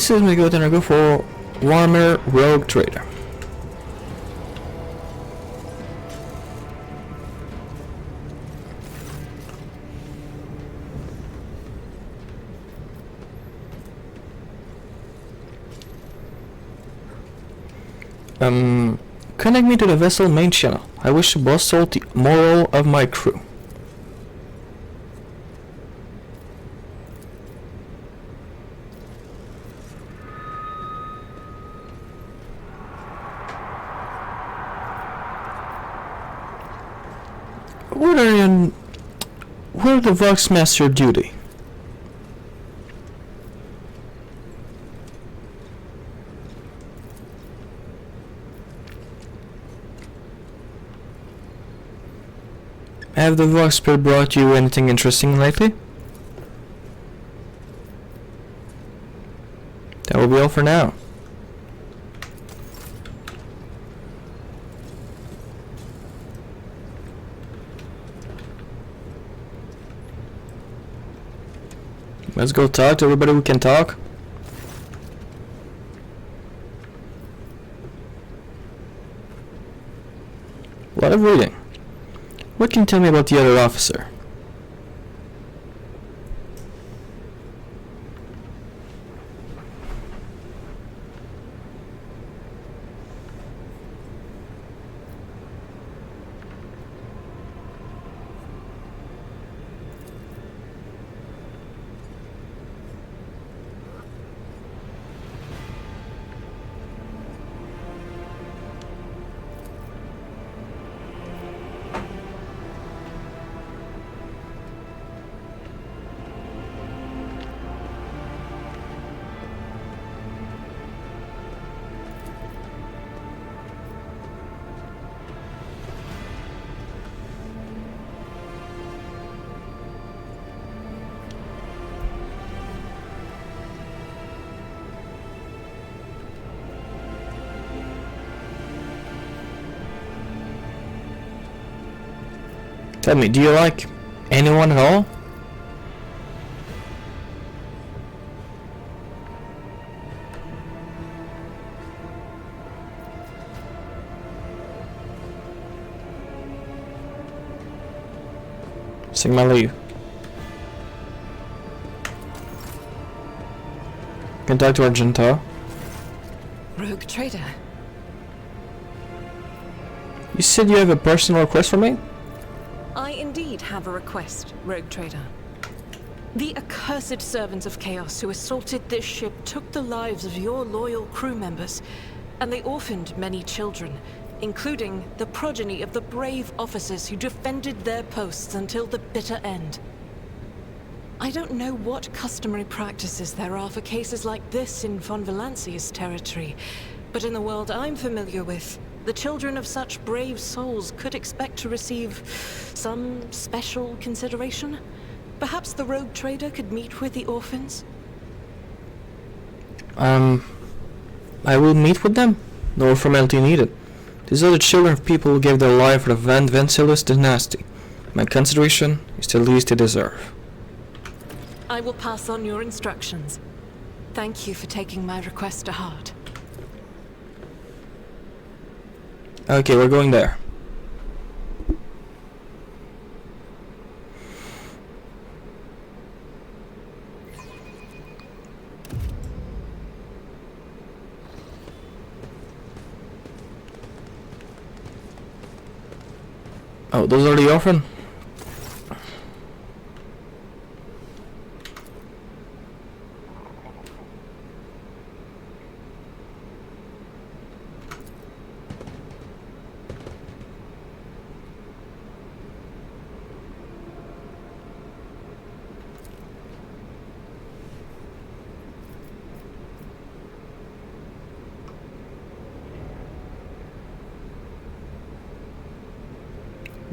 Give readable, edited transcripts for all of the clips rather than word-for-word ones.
this is me good and I go for Warmer Rogue Trader. Connect me to the vessel main channel. I wish to bust out the morale of my crew. Where the Vox Master duty? Have the Vox Spirit brought you anything interesting lately? That will be all for now. Let's go talk to everybody who can talk. A lot of reading. What can you tell me about the other officer? Tell me, do you like anyone at all? Sigma leave. Contact to Argenta. Rogue Trader. You said you have a personal request for me? I indeed have a request, Rogue Trader. The accursed servants of Chaos who assaulted this ship took the lives of your loyal crew members, and they orphaned many children, including the progeny of the brave officers who defended their posts until the bitter end. I don't know what customary practices there are for cases like this in Von Valancia's territory, but in the world I'm familiar with, the children of such brave souls could expect to receive some special consideration. Perhaps the Rogue Trader could meet with the orphans? I will meet with them. No formality needed. These are the children of people who gave their life for the Van Vencilus dynasty. My consideration is the least they deserve. I will pass on your instructions. Thank you for taking my request to heart. Okay, we're going there. Oh, those are the orphan?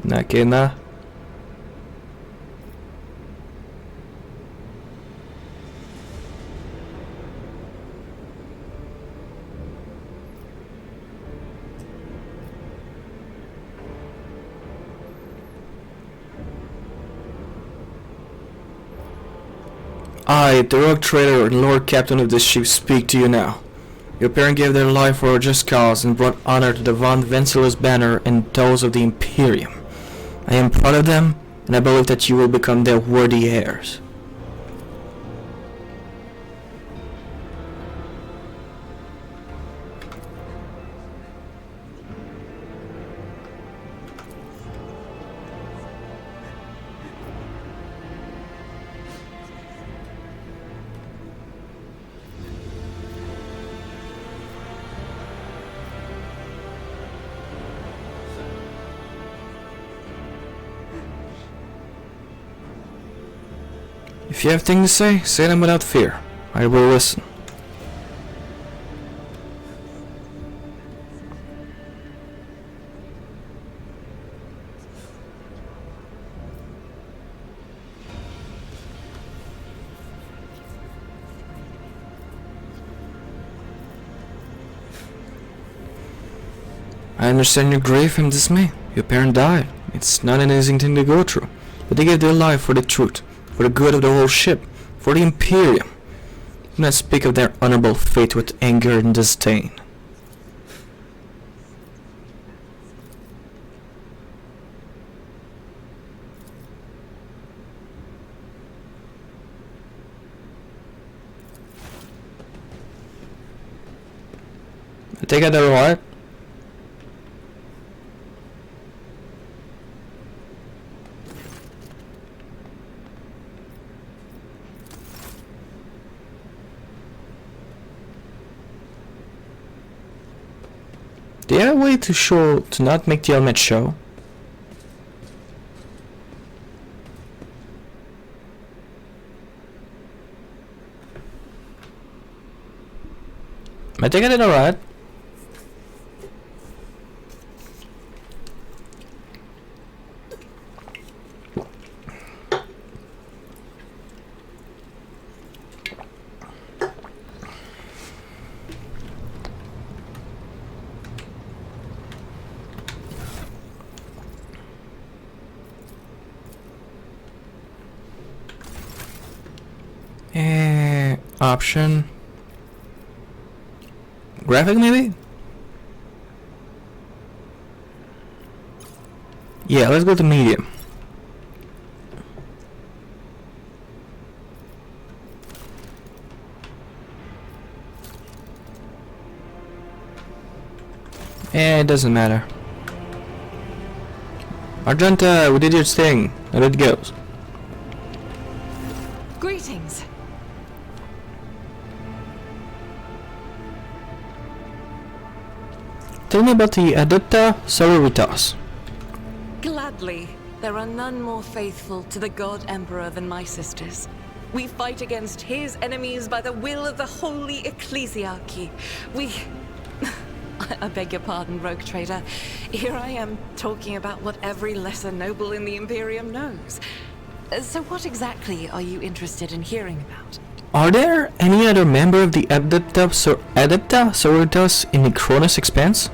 Nakena. I, the rogue trader and lord captain of this ship, speak to you now. Your parents gave their life for a just cause and brought honor to the Von Vencelus banner and those of the Imperium. I am proud of them, and I believe that you will become their worthy heirs. If you have things to say them without fear. I will listen. I understand your grief and dismay. Your parent died. It's not an easy thing to go through, but they gave their life for the truth, for the good of the whole ship, for the Imperium. Do not speak of their honorable fate with anger and disdain. I take it they're alright. Do you have a way to not make the element show? Am I taking it alright? Option. Graphic maybe? Yeah, let's go to medium. It doesn't matter. Argenta, we did your thing. How it goes. Greetings. Tell me about the Adepta Sororitas. Gladly. There are none more faithful to the God Emperor than my sisters. We fight against his enemies by the will of the Holy Ecclesiarchy. We... I beg your pardon, rogue trader. Here I am talking about what every lesser noble in the Imperium knows. So what exactly are you interested in hearing about? Are there any other member of the Adepta Sororitas in the Cronus Expanse?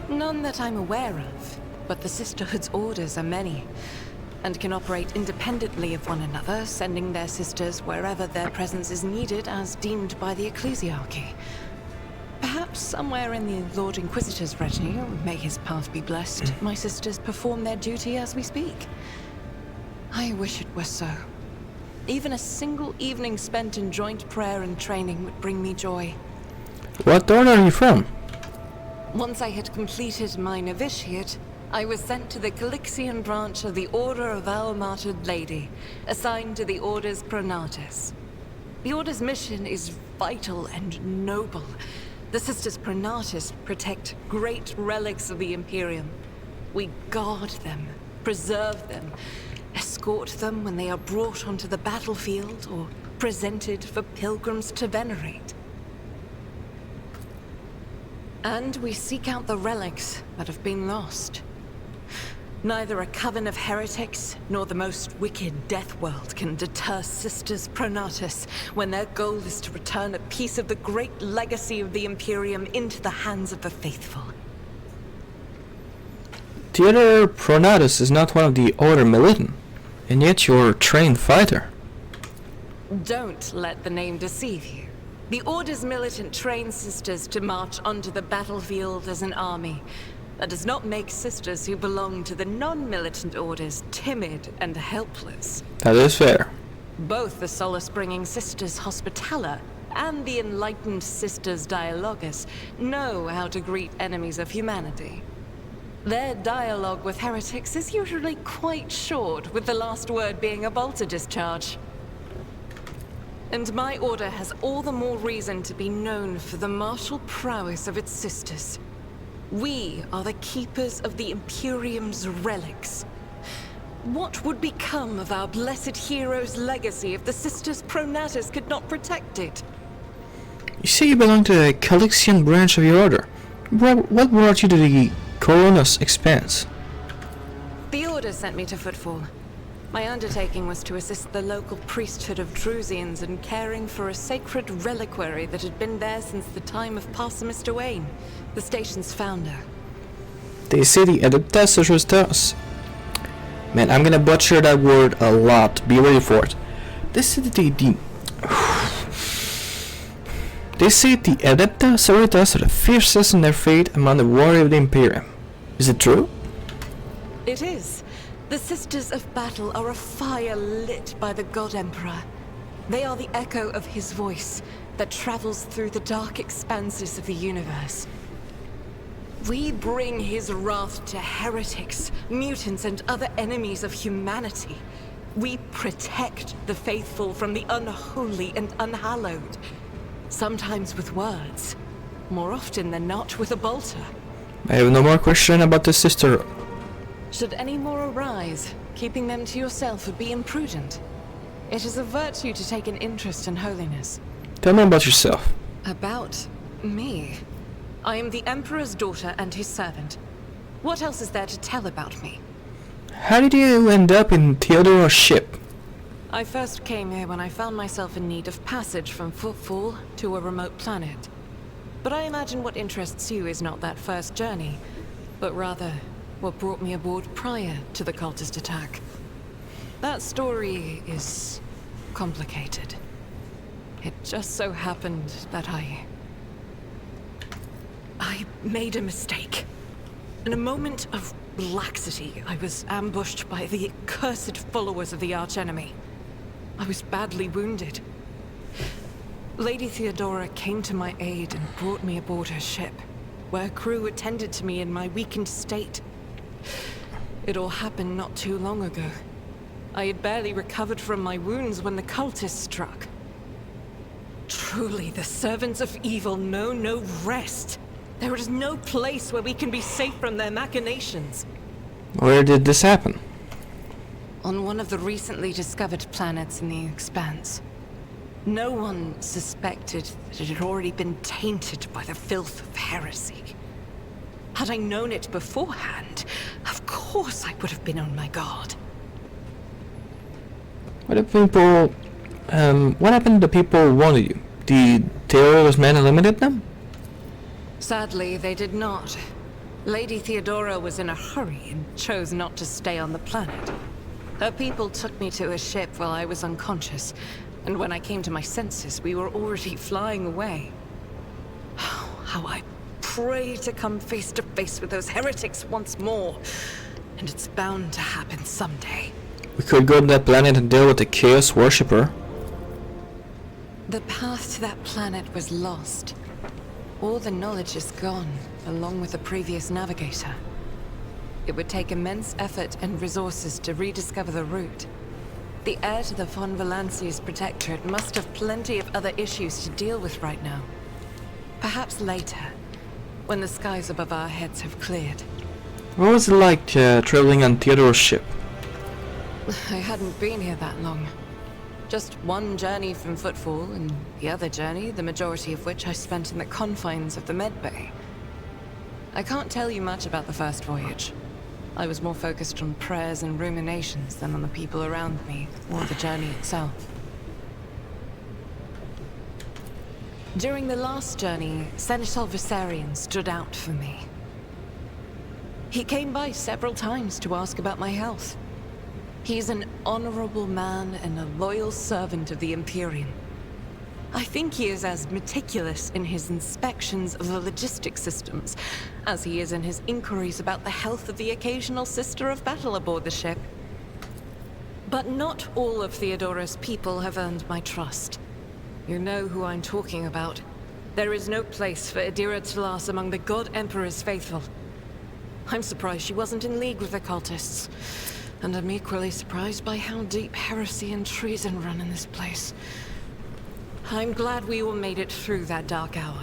None that I'm aware of, but the Sisterhood's orders are many, and can operate independently of one another, sending their sisters wherever their presence is needed as deemed by the Ecclesiarchy. Perhaps somewhere in the Lord Inquisitor's retinue, may his path be blessed, my sisters perform their duty as we speak. I wish it were so. Even a single evening spent in joint prayer and training would bring me joy. What order are you from? Once I had completed my novitiate, I was sent to the Calixian branch of the Order of Our Martyred Lady, assigned to the Order's Pronatus. The Order's mission is vital and noble. The Sisters Pronatus protect great relics of the Imperium. We guard them, preserve them, escort them when they are brought onto the battlefield or presented for pilgrims to venerate. And we seek out the relics that have been lost. Neither a coven of heretics nor the most wicked death world can deter Sisters Pronatus when their goal is to return a piece of the great legacy of the Imperium into the hands of the faithful. Theodore Pronatus is not one of the Order Militant, and yet you're a trained fighter. Don't let the name deceive you. The Order's militant train sisters to march onto the battlefield as an army. That does not make sisters who belong to the non-militant orders timid and helpless. That is fair. Both the solace-bringing Sisters Hospitaller and the enlightened Sisters Dialogus know how to greet enemies of humanity. Their dialogue with heretics is usually quite short, with the last word being a bolter discharge. And my order has all the more reason to be known for the martial prowess of its sisters. We are the keepers of the Imperium's relics. What would become of our blessed hero's legacy if the Sisters Pronatus could not protect it? You say you belong to the Calixian branch of your order. What brought you to the Corona's expanse? The Order sent me to Footfall. My undertaking was to assist the local priesthood of Drusians in caring for a sacred reliquary that had been there since the time of Parson Mr. Wayne, the station's founder. They say the Adeptus. Man, I'm gonna butcher that word a lot. Be ready for it. They say the Adepta Sororitas are the fiercest in their fate among the warriors of the Imperium. Is it true? It is. The Sisters of Battle are a fire lit by the God Emperor. They are the echo of his voice that travels through the dark expanses of the universe. We bring his wrath to heretics, mutants, and other enemies of humanity. We protect the faithful from the unholy and unhallowed. Sometimes with words, more often than not with a bolter. I have no more question about the sister. Should any more arise, keeping them to yourself would be imprudent. It is a virtue to take an interest in holiness. Tell me about yourself. About me? I am the Emperor's daughter and his servant. What else is there to tell about me? How did you end up in Theodora's ship? I first came here when I found myself in need of passage from Footfall to a remote planet. But I imagine what interests you is not that first journey, but rather what brought me aboard prior to the cultist attack. That story is complicated. It just so happened that I made a mistake. In a moment of laxity, I was ambushed by the accursed followers of the archenemy. I was badly wounded. Lady Theodora came to my aid and brought me aboard her ship, where crew attended to me in my weakened state. It all happened not too long ago. I had barely recovered from my wounds when the cultists struck. Truly, the servants of evil know no rest. There is no place where we can be safe from their machinations. Where did this happen? On one of the recently discovered planets in the Expanse. No one suspected that it had already been tainted by the filth of heresy. Had I known it beforehand, of course I would have been on my guard. What happened to the people who wanted you? Did Theodora's men eliminate them? Sadly, they did not. Lady Theodora was in a hurry and chose not to stay on the planet. Her people took me to a ship while I was unconscious, and when I came to my senses, we were already flying away. How I pray to come face to face with those heretics once more. And it's bound to happen someday. We could go to that planet and deal with the Chaos Worshipper. The path to that planet was lost. All the knowledge is gone, along with the previous navigator. It would take immense effort and resources to rediscover the route. The heir to the von Valancius Protectorate must have plenty of other issues to deal with right now. Perhaps later, when the skies above our heads have cleared. What was it like traveling on Theodora's ship? I hadn't been here that long. Just one journey from Footfall, and the other journey, the majority of which I spent in the confines of the medbay. I can't tell you much about the first voyage. I was more focused on prayers and ruminations than on the people around me, or the journey itself. During the last journey, Seneschal Viserion stood out for me. He came by several times to ask about my health. He's an honorable man and a loyal servant of the Imperium. I think he is as meticulous in his inspections of the logistic systems as he is in his inquiries about the health of the occasional sister of battle aboard the ship. But not all of Theodora's people have earned my trust. You know who I'm talking about. There is no place for Adira Talas among the God Emperor's faithful. I'm surprised she wasn't in league with the cultists. And I'm equally surprised by how deep heresy and treason run in this place. I'm glad we all made it through that dark hour.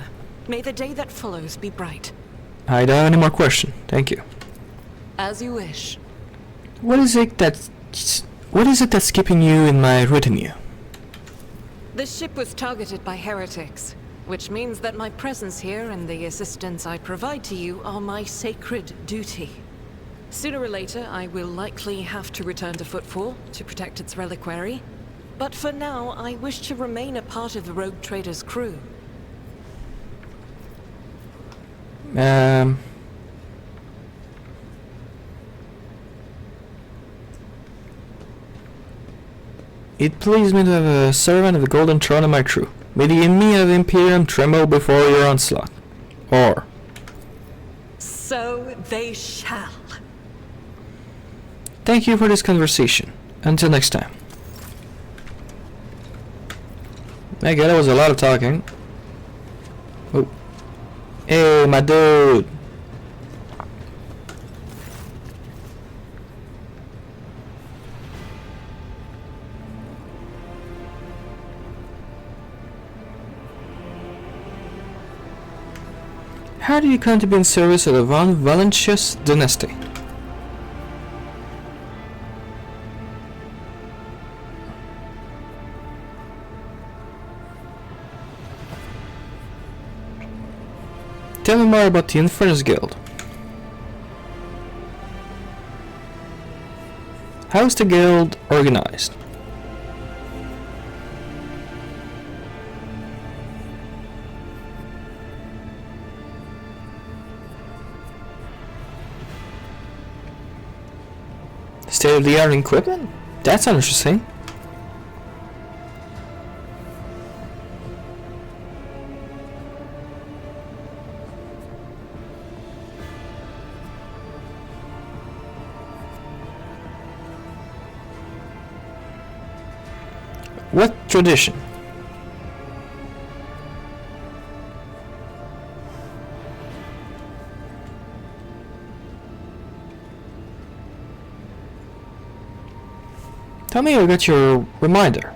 May the day that follows be bright. I don't have any more questions. Thank you. As you wish. What is it that's keeping you in my retinue? The ship was targeted by heretics, which means that my presence here and the assistance I provide to you are my sacred duty. Sooner or later, I will likely have to return to Footfall to protect its reliquary. But for now, I wish to remain a part of the Rogue Trader's crew. It pleased me to have a servant of the Golden Throne in my crew. May the enemy of the Imperium tremble before your onslaught. Or... So they shall. Thank you for this conversation. Until next time. Okay, that was a lot of talking. Oh. Hey, my dude. How did you come to be in service of the Von Valentius dynasty? Tell me more about the Infernus Guild. How is the guild organized? State-of-the-art equipment? That's interesting. What tradition? Tell me you got your reminder.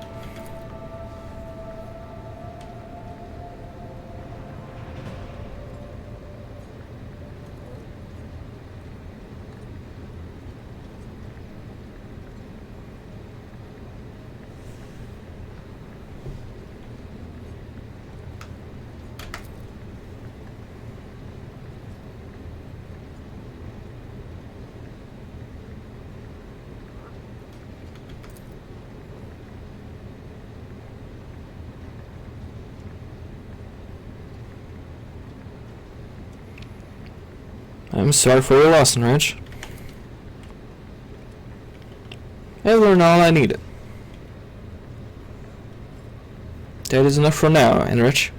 I'm sorry for your loss, Enrich. I learned all I needed. That is enough for now, Enrich.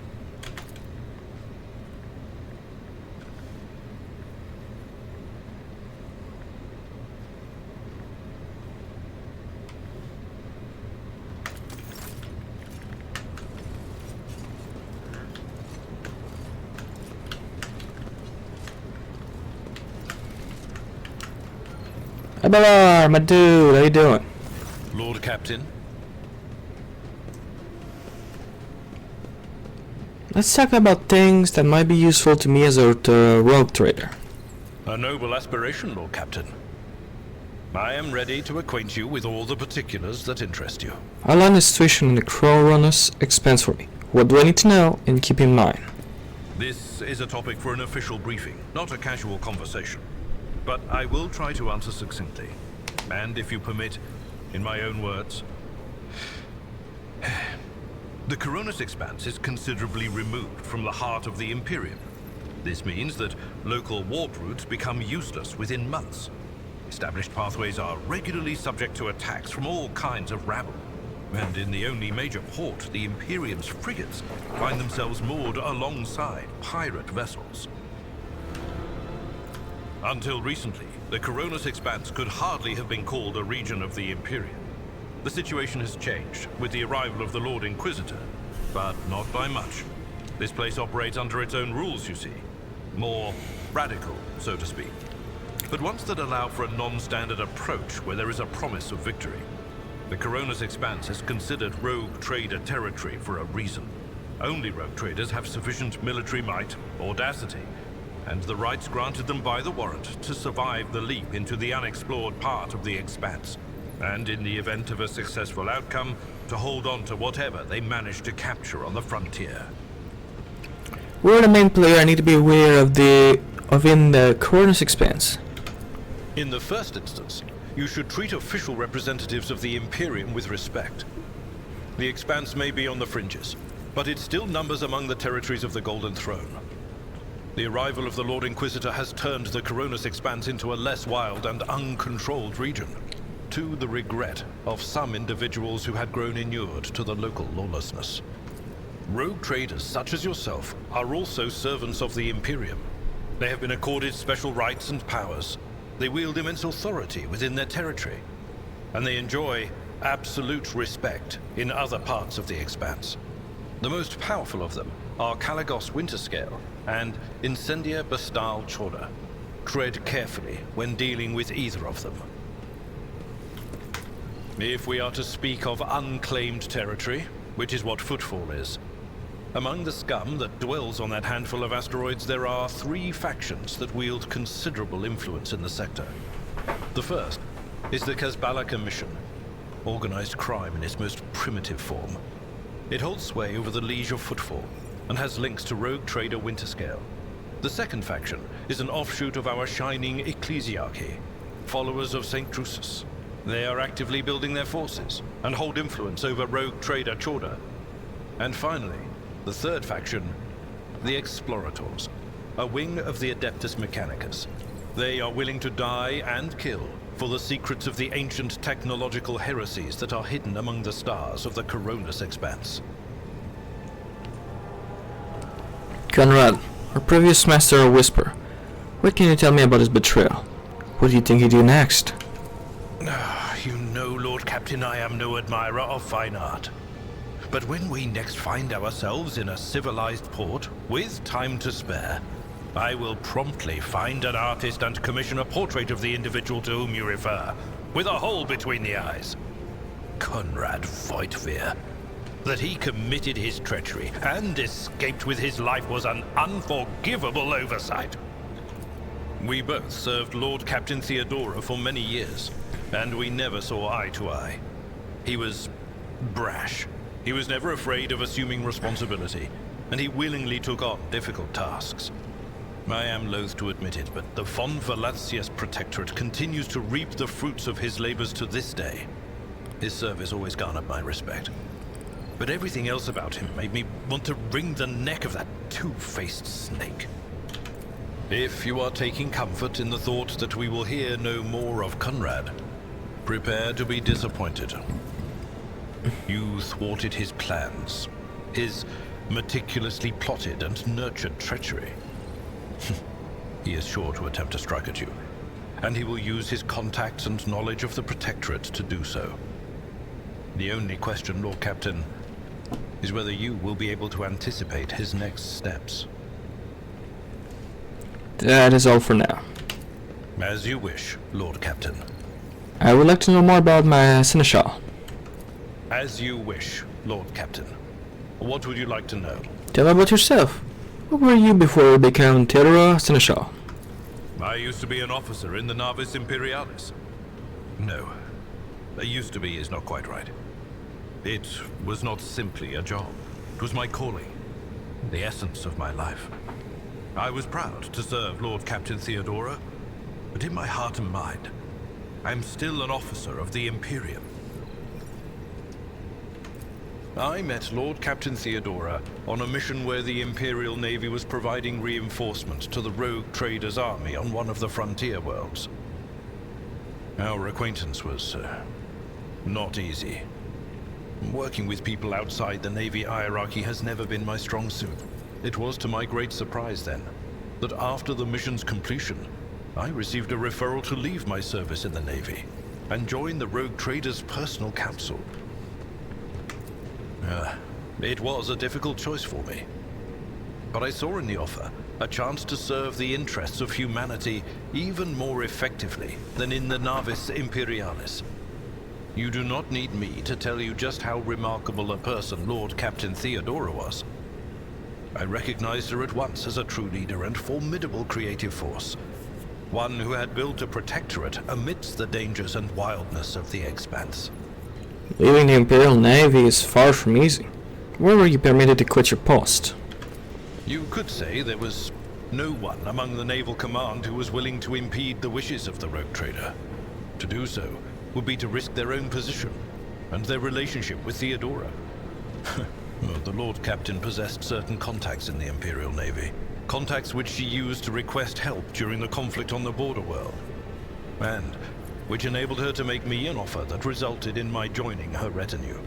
Abalar, my dude, how you doing? Lord Captain. Let's talk about things that might be useful to me as a rogue trader. A noble aspiration, Lord Captain. I am ready to acquaint you with all the particulars that interest you. Outline the situation in the Crow Runner's expense for me. What do I need to know and keep in mind? This is a topic for an official briefing, not a casual conversation. But I will try to answer succinctly. And if you permit, in my own words. The Coronis Expanse is considerably removed from the heart of the Imperium. This means that local warp routes become useless within months. Established pathways are regularly subject to attacks from all kinds of rabble. And in the only major port, the Imperium's frigates find themselves moored alongside pirate vessels. Until recently, the Coronis Expanse could hardly have been called a region of the Imperium. The situation has changed with the arrival of the Lord Inquisitor, but not by much. This place operates under its own rules, you see. More radical, so to speak. But ones that allow for a non-standard approach where there is a promise of victory. The Coronis Expanse is considered rogue trader territory for a reason. Only rogue traders have sufficient military might, audacity, and the rights granted them by the warrant to survive the leap into the unexplored part of the Expanse. And in the event of a successful outcome, to hold on to whatever they manage to capture on the frontier. We're the main player. I need to be aware of in the Coronis Expanse. In the first instance, you should treat official representatives of the Imperium with respect. The Expanse may be on the fringes, but it still numbers among the territories of the Golden Throne. The arrival of the Lord Inquisitor has turned the Coronis Expanse into a less wild and uncontrolled region, to the regret of some individuals who had grown inured to the local lawlessness. Rogue traders such as yourself are also servants of the Imperium. They have been accorded special rights and powers. They wield immense authority within their territory, and they enjoy absolute respect in other parts of the Expanse. The most powerful of them are Caligos Winterscale and Incendia Bastal Chorda. Tread carefully when dealing with either of them. If we are to speak of unclaimed territory, which is what Footfall is, among the scum that dwells on that handful of asteroids, there are 3 factions that wield considerable influence in the sector. The first is the Kazbala Commission, organized crime in its most primitive form. It holds sway over the Liege of Footfall, and has links to rogue trader Winterscale. The second faction is an offshoot of our shining ecclesiarchy, followers of St. Drusus. They are actively building their forces, and hold influence over rogue trader Chorda. And finally, the third faction, the Explorators, a wing of the Adeptus Mechanicus. They are willing to die and kill for the secrets of the ancient technological heresies that are hidden among the stars of the Coronis Expanse. Conrad, our previous master of Whisper. What can you tell me about his betrayal? What do you think he'd do next? You know, Lord Captain, I am no admirer of fine art. But when we next find ourselves in a civilized port, with time to spare, I will promptly find an artist and commission a portrait of the individual to whom you refer, with a hole between the eyes. Conrad Voigtveer. That he committed his treachery and escaped with his life was an unforgivable oversight. We both served Lord Captain Theodora for many years, and we never saw eye to eye. He was brash. He was never afraid of assuming responsibility, and he willingly took on difficult tasks. I am loath to admit it, but the von Valatius Protectorate continues to reap the fruits of his labors to this day. His service always garnered my respect. But everything else about him made me want to wring the neck of that two-faced snake. If you are taking comfort in the thought that we will hear no more of Conrad, prepare to be disappointed. You thwarted his plans, his meticulously plotted and nurtured treachery. He is sure to attempt to strike at you, and he will use his contacts and knowledge of the Protectorate to do so. The only question, Lord Captain, is whether you will be able to anticipate his next steps. That is all for now. As you wish, Lord Captain. I would like to know more about my Seneschal. As you wish, Lord Captain. What would you like to know? Tell me about yourself. What were you before you became Theodora Seneschal? I used to be an officer in the Navis Imperialis. No, used to be is not quite right. It was not simply a job. It was my calling, the essence of my life. I was proud to serve Lord Captain Theodora, but in my heart and mind, I am still an officer of the Imperium. I met Lord Captain Theodora on a mission where the Imperial Navy was providing reinforcements to the rogue traders' army on one of the frontier worlds. Our acquaintance was not easy. Working with people outside the Navy hierarchy has never been my strong suit. It was to my great surprise then, that after the mission's completion, I received a referral to leave my service in the Navy and join the rogue trader's personal council. It was a difficult choice for me. But I saw in the offer a chance to serve the interests of humanity even more effectively than in the Navis Imperialis. You do not need me to tell you just how remarkable a person Lord Captain Theodora was. I recognized her at once as a true leader and formidable creative force. One who had built a protectorate amidst the dangers and wildness of the expanse. Leaving the Imperial Navy is far from easy. Where were you permitted to quit your post? You could say there was no one among the naval command who was willing to impede the wishes of the rogue trader. To do so would be to risk their own position and their relationship with Theodora. Well, the Lord Captain possessed certain contacts in the Imperial Navy. Contacts which she used to request help during the conflict on the border world. And which enabled her to make me an offer that resulted in my joining her retinue.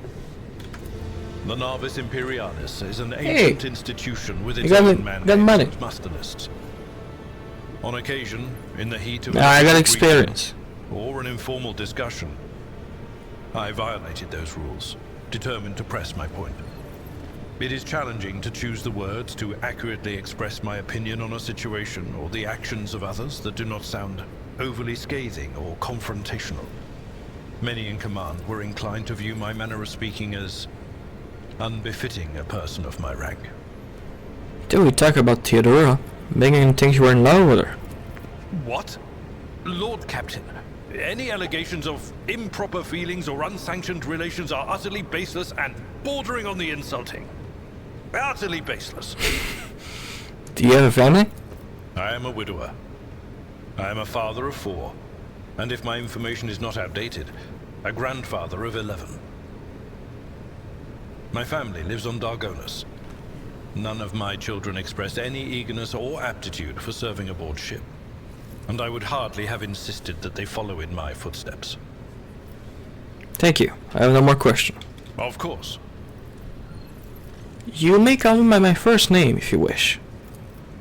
The Navis Imperialis is an ancient institution with its own mandates and muster lists. On occasion, in the heat of I got experience. Or an informal discussion, I violated those rules, determined to press my point. It is challenging to choose the words to accurately express my opinion on a situation or the actions of others that do not sound overly scathing or confrontational. Many in command were inclined to view my manner of speaking as unbefitting a person of my rank. Did we talk about Theodora? Making him think you were in love with her. What? Lord Captain, any allegations of improper feelings or unsanctioned relations are utterly baseless and bordering on the insulting. Utterly baseless. Do you have a family? I am a widower. I am a father of 4, and if my information is not outdated, a grandfather of 11. My family lives on Dargonus. None of my children express any eagerness or aptitude for serving aboard ship, and I would hardly have insisted that they follow in my footsteps. Thank you. I have no more questions. Of course. You may call me by my first name if you wish.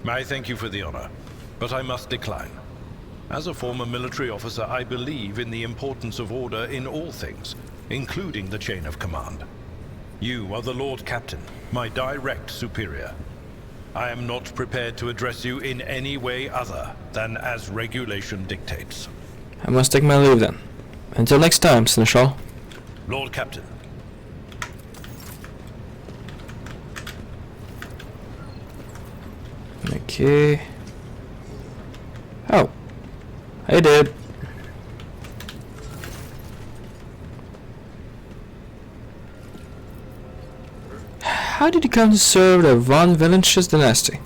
I thank you for the honor, but I must decline. As a former military officer, I believe in the importance of order in all things, including the chain of command. You are the Lord Captain, my direct superior. I am not prepared to address you in any way other than as regulation dictates. I must take my leave then. Until next time, Seneschal. Lord Captain. Okay. Oh. I did. How did you come to serve the von Villancious dynasty?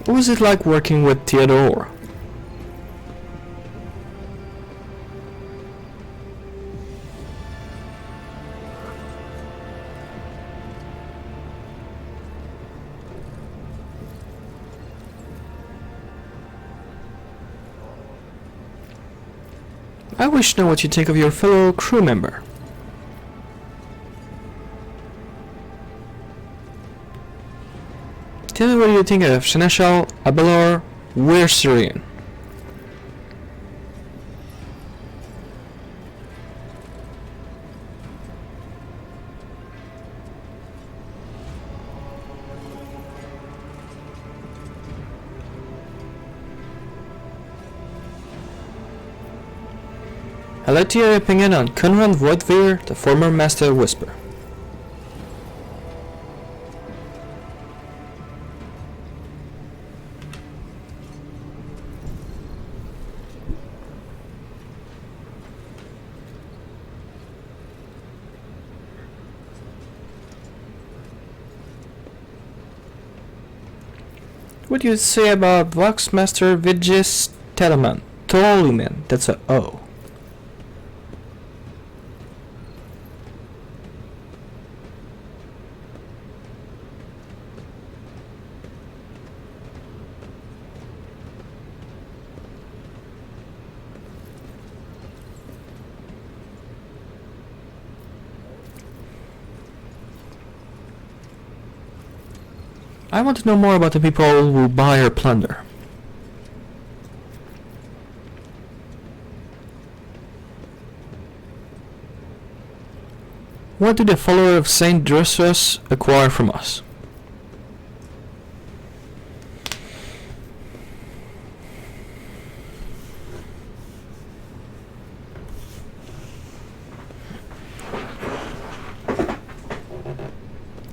What was it like working with Theodora? I wish to know what you think of your fellow crew member. Tell me what you think of Seneschal Abelor Werserian. I'd like to hear your opinion on Kunran Voidveer, the former Master Whisper. What do you say about Voxmaster Vigis Teleman? Toluman, that's a O. I want to know more about the people who buy or plunder. What do the followers of Saint Drusus acquire from us?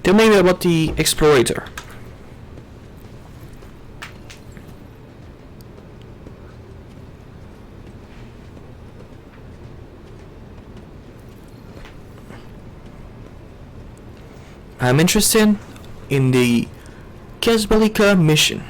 Tell me about the explorator. I'm interested in the Kesbalika mission.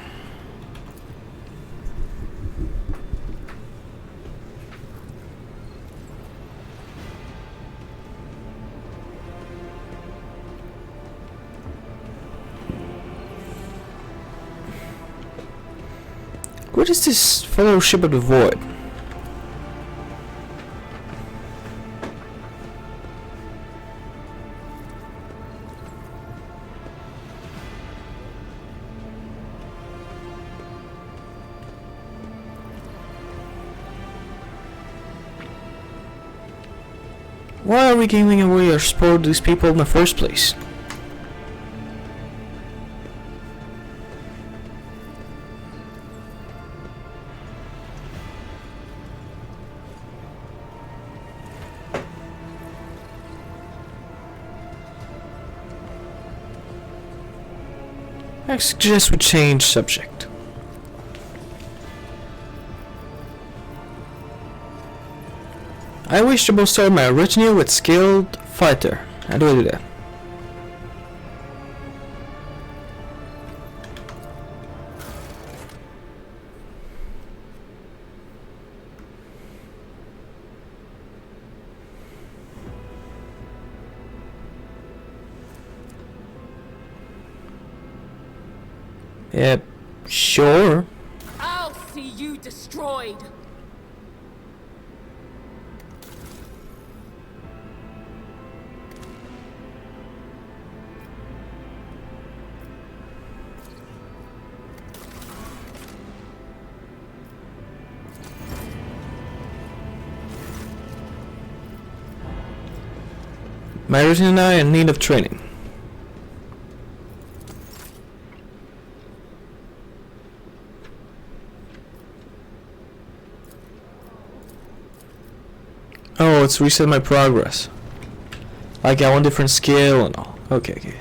What is this Fellowship of the Void? Why are we giving away our sport to these people in the first place? I suggest we change subject. I wish to bolster my retinue with skilled fighter. How do I do that? Yep, sure. I'll see you destroyed. My retinue and I are in need of training. Oh, it's reset my progress. I got one different skill and all. Okay.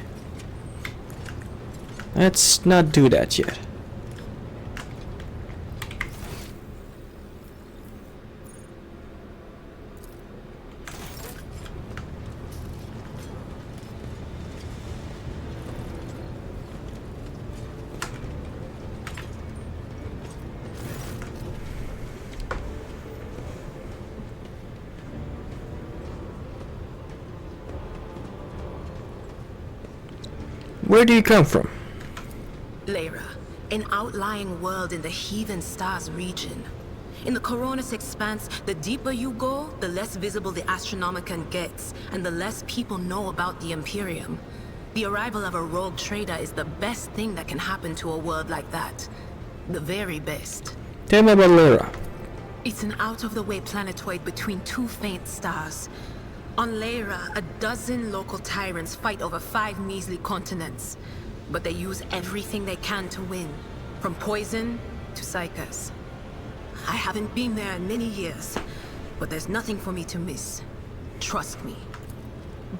Let's not do that yet. Where do you come from? Lyra, an outlying world in the Heathen Stars region. In the Coronis Expanse, the deeper you go, the less visible the Astronomicon gets, and the less people know about the Imperium. The arrival of a rogue trader is the best thing that can happen to a world like that. The very best. Tell me about Lyra. It's an out-of-the-way planetoid between two faint stars. On Lyra, a dozen local tyrants fight over 5 measly continents. But they use everything they can to win, from poison to psychers. I haven't been there in many years, but there's nothing for me to miss. Trust me.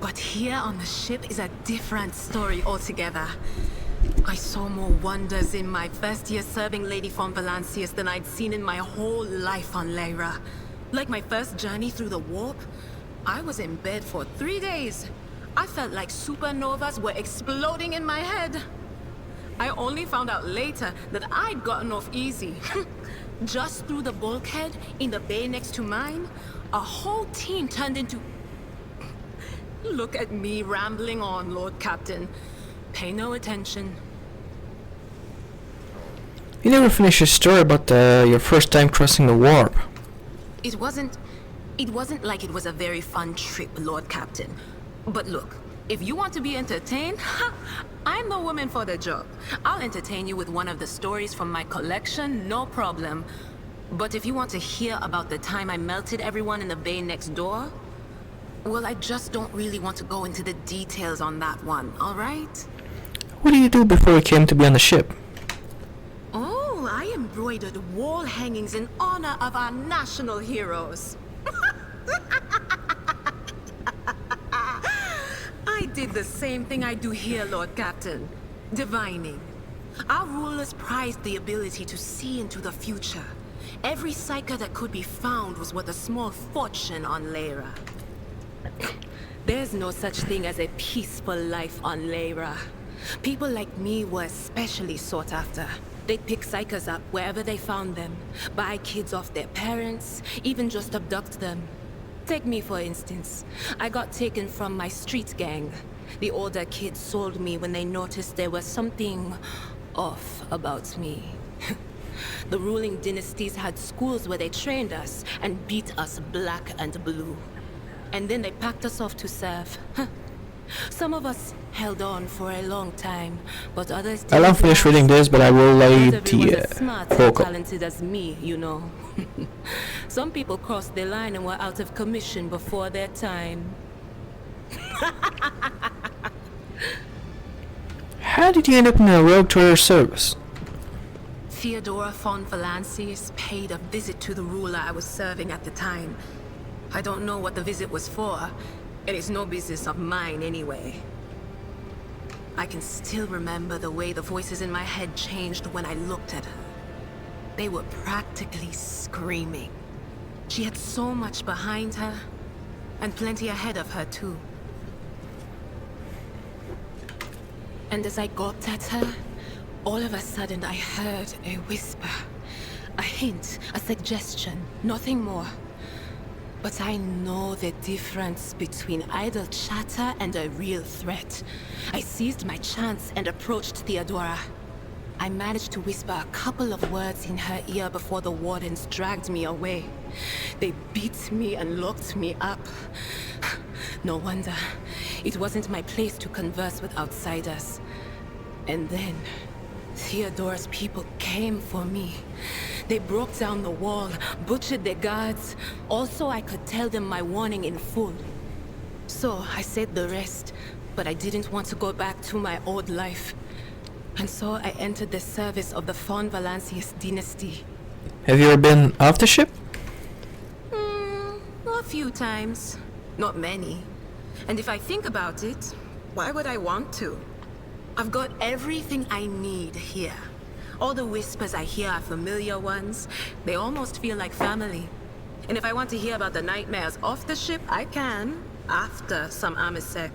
But here on the ship is a different story altogether. I saw more wonders in my first year serving Lady von Valancius than I'd seen in my whole life on Lyra. Like my first journey through the warp, I was in bed for 3 days. I felt like supernovas were exploding in my head. I only found out later that I'd gotten off easy. Just through the bulkhead in the bay next to mine, a whole team turned into... Look at me rambling on, Lord Captain. Pay no attention. You never finished your story about your first time crossing the warp. It wasn't like it was a very fun trip, Lord Captain. But look, if you want to be entertained, I'm the woman for the job. I'll entertain you with one of the stories from my collection, no problem. But if you want to hear about the time I melted everyone in the bay next door, well, I just don't really want to go into the details on that one, all right? What did you do before you came to be on the ship? Oh, I embroidered wall hangings in honor of our national heroes. I did the same thing I do here, Lord Captain. Divining. Our rulers prized the ability to see into the future. Every psyker that could be found was worth a small fortune on Lyra. There's no such thing as a peaceful life on Lyra. People like me were especially sought after. They'd pick psychers up wherever they found them, buy kids off their parents, even just abduct them. Take me for instance. I got taken from my street gang. The older kids sold me when they noticed there was something off about me. The ruling dynasties had schools where they trained us and beat us black and blue. And then they packed us off to serve. Some of us held on for a long time, but others didn't. I'll finish reading this, but I will lay Not everyone the as smart and vocal. talented as me, you know. Some people crossed the line and were out of commission before their time. How did you end up in a rogue trader service? Theodora von Valancius paid a visit to the ruler I was serving at the time. I don't know what the visit was for, and it's no business of mine anyway. I can still remember the way the voices in my head changed when I looked at her. They were practically screaming. She had so much behind her, and plenty ahead of her too. And as I gawped at her, all of a sudden I heard a whisper. A hint, a suggestion, nothing more. But I know the difference between idle chatter and a real threat. I seized my chance and approached Theodora. I managed to whisper a couple of words in her ear before the wardens dragged me away. They beat me and locked me up. No wonder. It wasn't my place to converse with outsiders. And then, Theodora's people came for me. They broke down the wall, butchered the guards, also I could tell them my warning in full. So I said the rest, but I didn't want to go back to my old life. And so I entered the service of the von Valancius dynasty. Have you ever been off the ship? A few times. Not many. And if I think about it, why would I want to? I've got everything I need here. All the whispers I hear are familiar ones. They almost feel like family. And if I want to hear about the nightmares off the ship, I can. After some Amisec.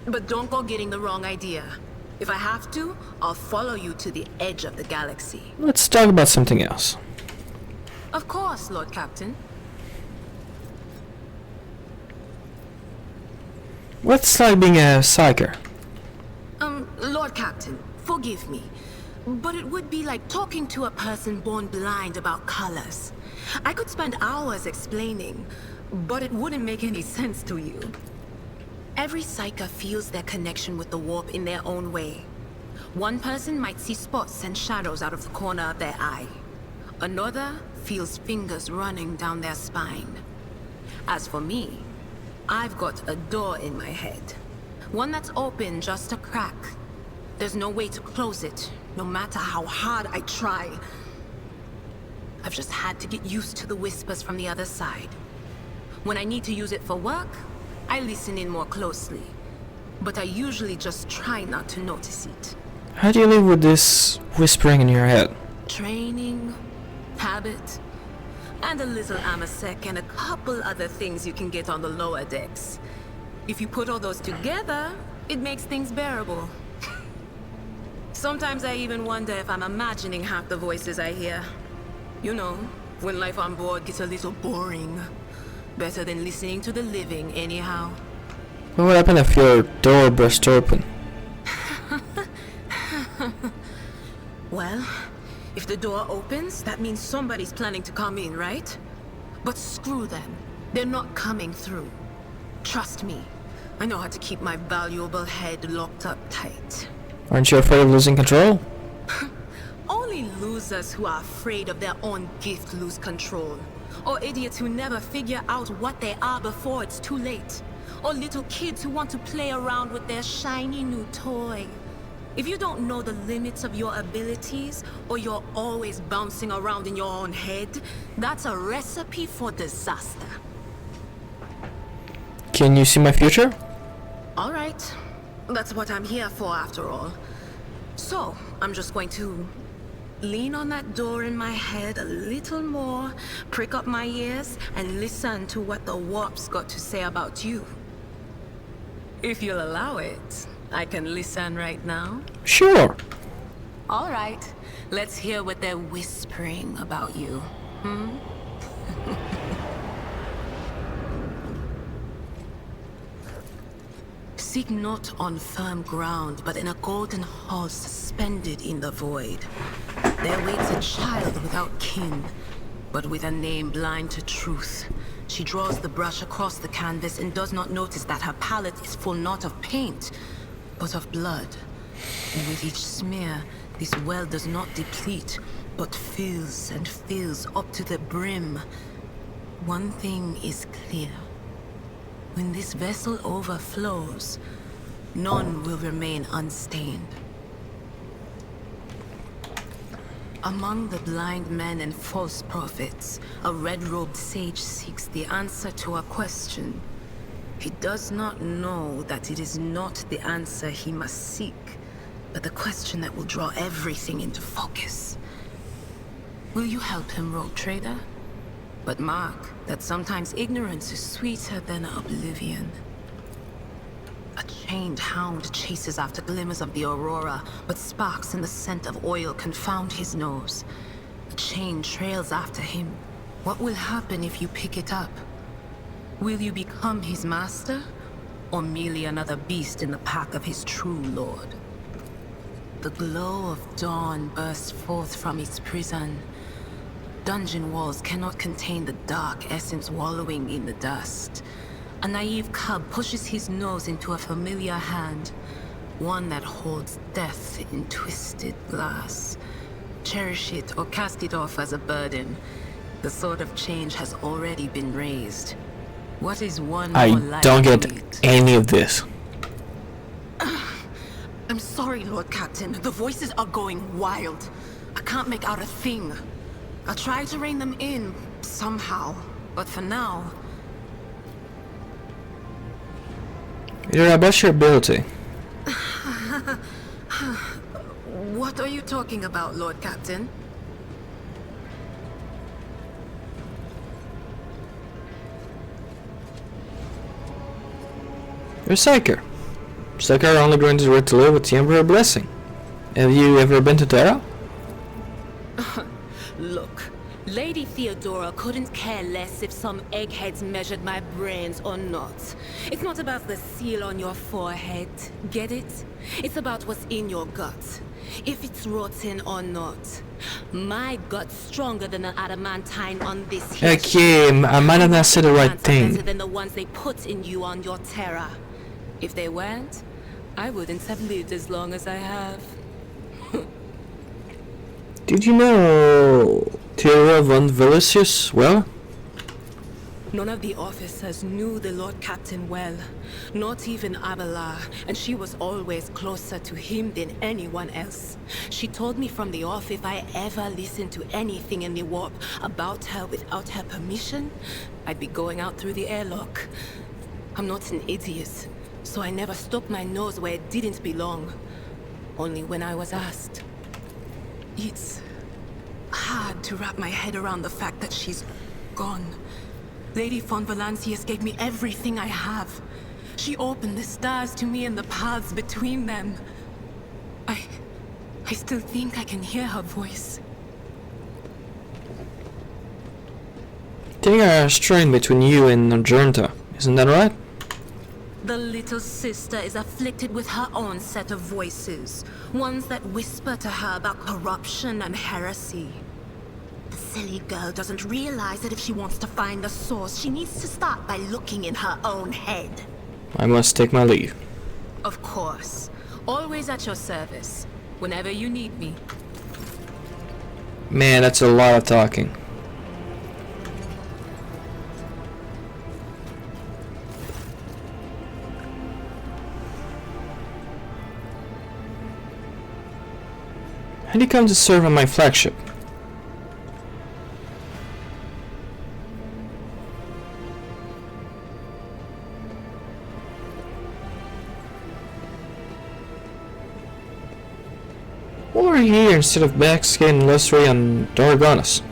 But don't go getting the wrong idea. If I have to, I'll follow you to the edge of the galaxy. Let's talk about something else. Of course, Lord Captain. What's like being a psyker? Lord Captain, forgive me, but it would be like talking to a person born blind about colors. I could spend hours explaining, but it wouldn't make any sense to you. Every psyker feels their connection with the warp in their own way. One person might see spots and shadows out of the corner of their eye. Another feels fingers running down their spine. As for me, I've got a door in my head. One that's open just a crack. There's no way to close it, no matter how hard I try. I've just had to get used to the whispers from the other side. When I need to use it for work, I listen in more closely. But I usually just try not to notice it. How do you live with this whispering in your head? Training, habit, and a little Amasec and a couple other things you can get on the lower decks. If you put all those together, It makes things bearable. Sometimes I even wonder if I'm imagining half the voices I hear. You know, when life on board gets a little boring. Better than listening to the living, anyhow. What would happen if your door burst open? Well, if the door opens, that means somebody's planning to come in, right? But screw them. They're not coming through. Trust me. I know how to keep my valuable head locked up tight. Aren't you afraid of losing control? Only losers who are afraid of their own gift lose control. Or idiots who never figure out what they are before it's too late. Or little kids who want to play around with their shiny new toy. If you don't know the limits of your abilities, or you're always bouncing around in your own head, that's a recipe for disaster. Can you see my future? All right. That's what I'm here for, after all. So, I'm just going to lean on that door in my head a little more, prick up my ears, and listen to what the warp's got to say about you. If you'll allow it, I can listen right now. Sure. All right. Let's hear what they're whispering about you. Seek not on firm ground, but in a golden hall suspended in the void. There waits a child without kin, but with a name blind to truth. She draws the brush across the canvas and does not notice that her palette is full not of paint, but of blood. And with each smear, this well does not deplete, but fills and fills up to the brim. One thing is clear. When this vessel overflows, none will remain unstained. Among the blind men and false prophets, a red-robed sage seeks the answer to a question. He does not know that it is not the answer he must seek, but the question that will draw everything into focus. Will you help him, rogue trader? But mark that sometimes ignorance is sweeter than oblivion. A chained hound chases after glimmers of the aurora, but sparks in the scent of oil confound his nose. The chain trails after him. What will happen if you pick it up? Will you become his master, or merely another beast in the pack of his true lord? The glow of dawn bursts forth from its prison. Dungeon walls cannot contain the dark essence wallowing in the dust. A naive cub pushes his nose into a familiar hand, one that holds death in twisted glass. Cherish it or cast it off as a burden. The sword of change has already been raised. What is one more I life don't to get eat? any of this. I'm sorry, Lord Captain. The voices are going wild. I can't make out a thing. I'll try to rein them in, somehow. But for now... You're about your ability. What are you talking about, Lord Captain? You're a Psyker. Psyker are only going to live with the Emperor blessing. Have you ever been to Terra? Look, Lady Theodora couldn't care less if some eggheads measured my brains or not. It's not about the seal on your forehead, get it? It's about what's in your gut. If it's rotten or not. My gut's stronger than an adamantine on this here Okay, I might have not said the right thing. better than the ones they put in you on your Terra. If they weren't, I wouldn't have lived as long as I have. Did you know Theodora von Velicius well? None of the officers knew the Lord Captain well, not even Abelard, and she was always closer to him than anyone else. She told me from the off if I ever listened to anything in the warp about her without her permission, I'd be going out through the airlock. I'm not an idiot, so I never stuck my nose where it didn't belong, only when I was asked. It's hard to wrap my head around the fact that she's gone. Lady von Valancius gave me everything I have. She opened the stars to me and the paths between them. I still think I can hear her voice. I think I are strained between you and Jernta, isn't that right? The little sister is afflicted with her own set of voices, ones that whisper to her about corruption and heresy. The silly girl doesn't realize that if she wants to find the source, she needs to start by looking in her own head. I must take my leave. Of course. Always at your service, whenever you need me. Man, that's a lot of talking. How do you come to serve on my flagship? Why are you here instead of backscaling Lustry and Dorgonus?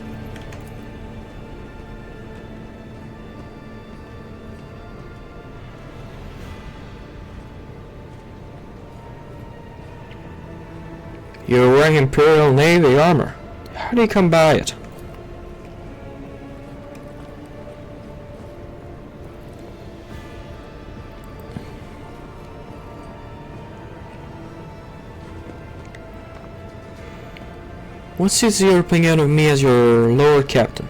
You're wearing Imperial Navy armor. How do you come by it? What's your opinion of me as your Lord Captain?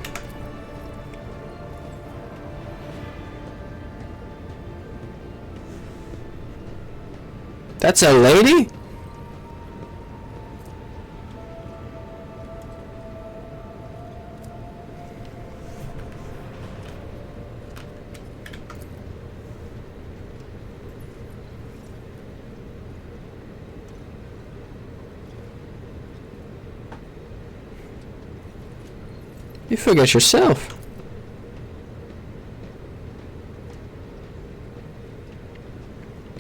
That's a lady? You forget yourself.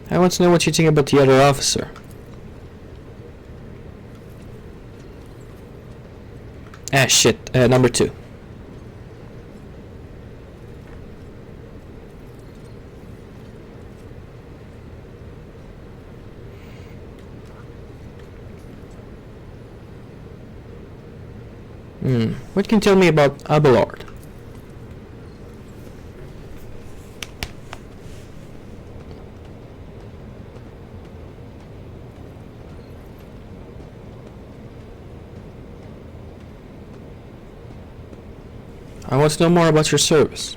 I want to know what you think about the other officer. Ah shit, number 2. What can you tell me about Abelard? I want to know more about your service.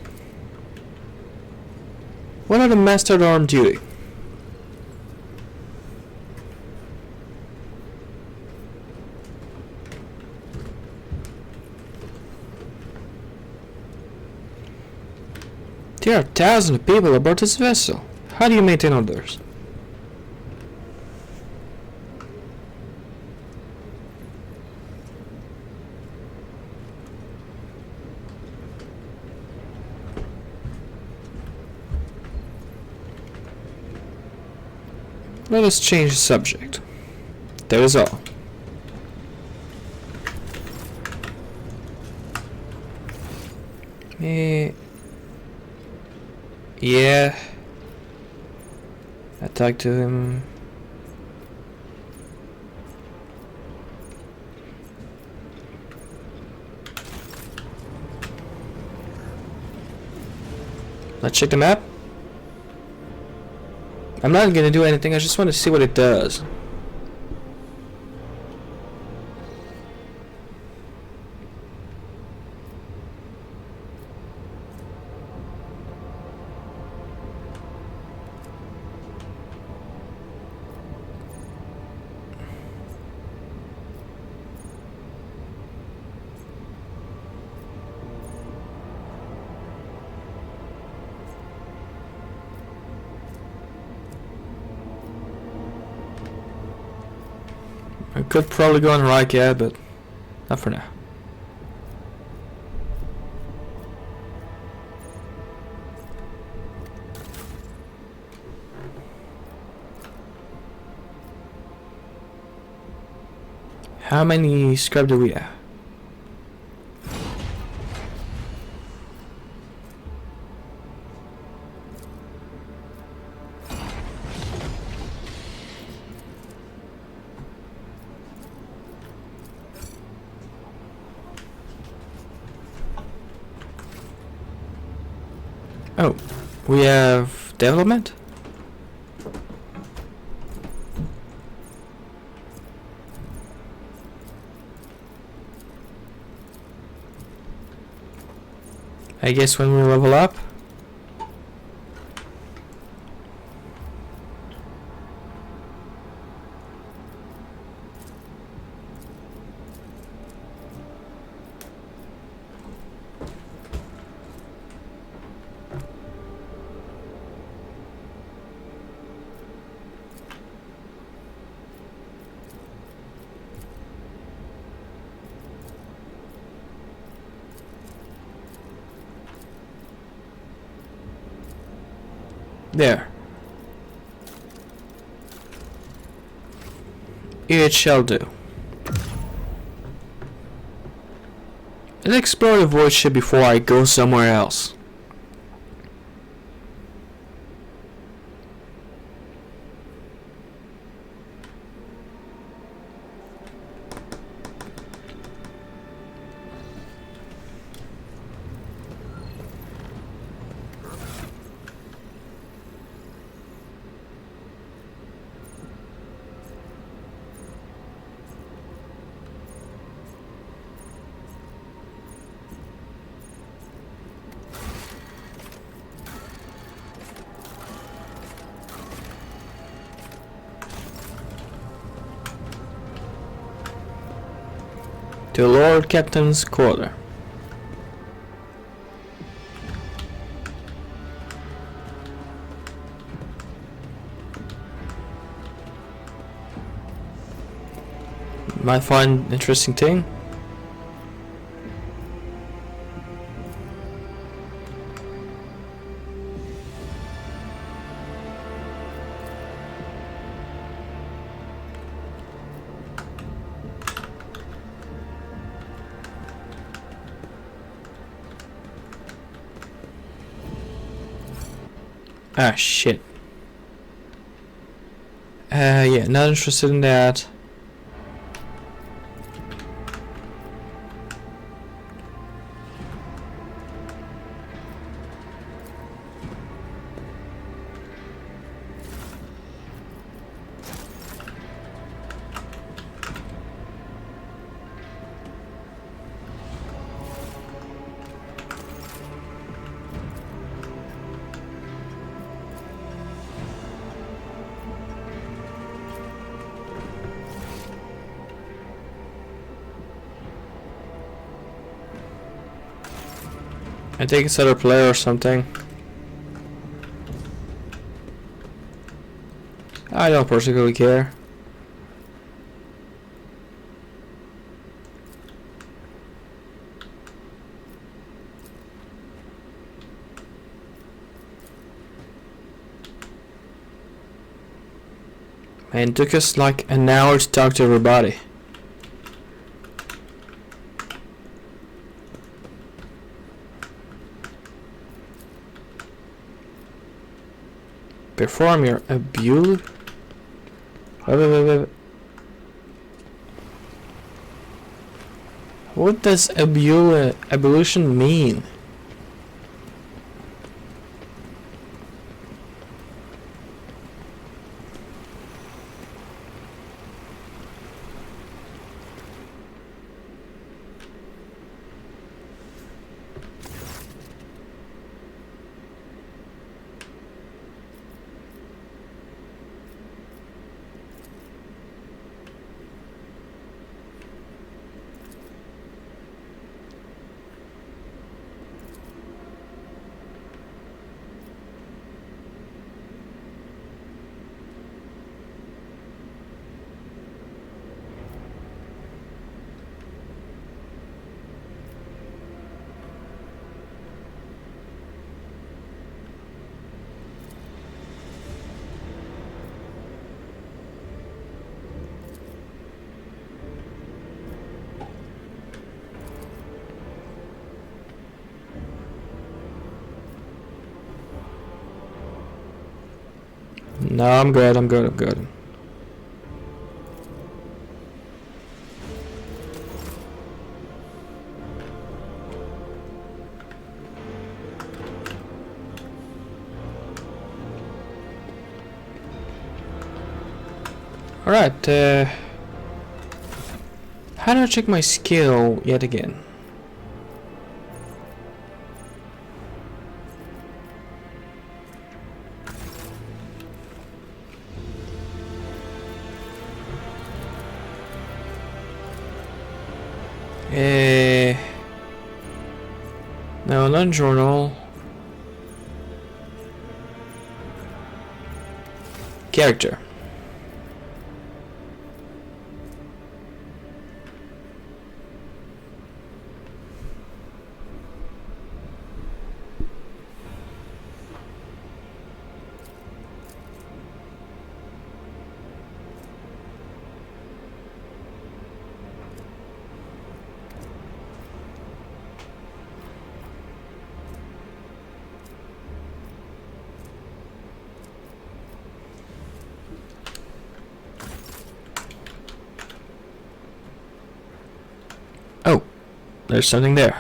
What are the Master at Arms duty? There are thousands of people aboard this vessel. How do you maintain others? Let us change the subject. That is all. Yeah. I talked to him. Let's check the map. I'm not gonna do anything, I just want to see what it does. I could probably go on Rycad, but not for now. How many scrap do we have? Oh, we have development? I guess when we level up. There. It shall do. Let's explore the void ship before I go somewhere else. To Lord Captain's quarter. Might find interesting thing. Ah, shit. Yeah, not interested in that. I think it's other player or something. I don't particularly care. Man, it took us like an hour to talk to everybody. Perform your abuse. What does ablution mean? No, I'm good, I'm good, I'm good. Alright, how do I check my skill yet again? No, not journal. Character. Oh, there's something there.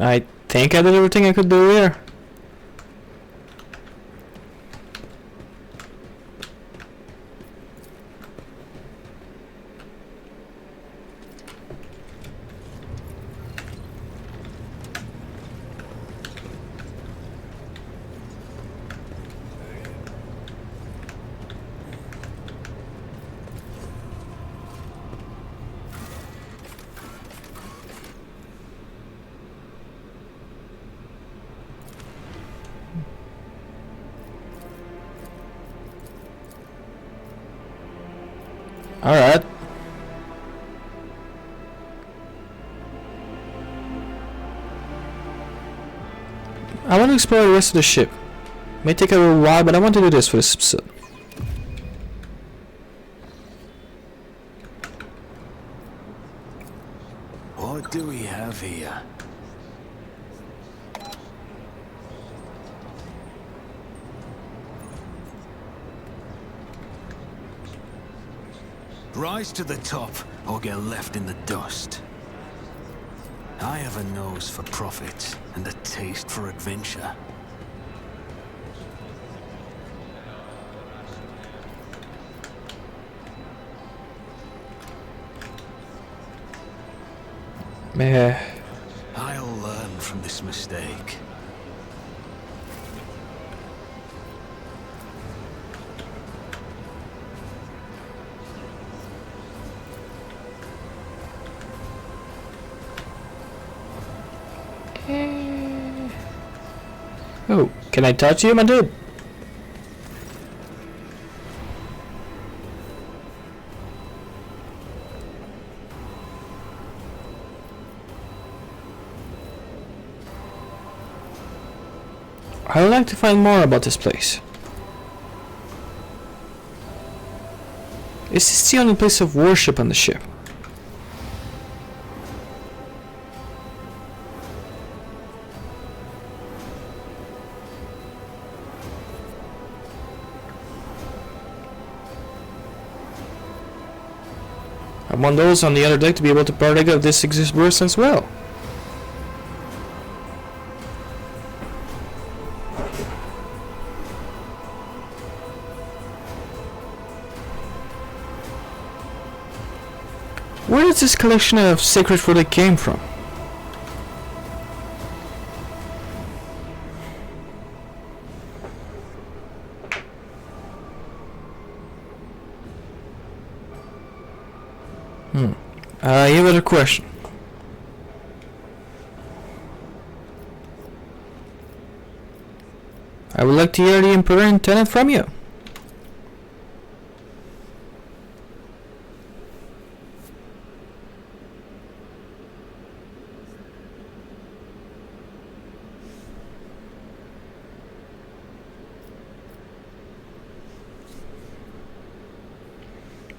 I think I did everything I could do here. Alright. I want to explore the rest of the ship. May take a little while, but I want to do this for this episode. What do we have here? Rise to the top, or get left in the dust. I have a nose for profit, and a taste for adventure. Meh. I'll learn from this mistake. Oh, can I touch you, my dude? I would like to find more about this place. Is this the only place of worship on the ship? I want those on the other deck to be able to partake of this exuberance as well. Where does this collection of sacred fruit came from? I have a question. I would like to hear the Imperial Lieutenant from you.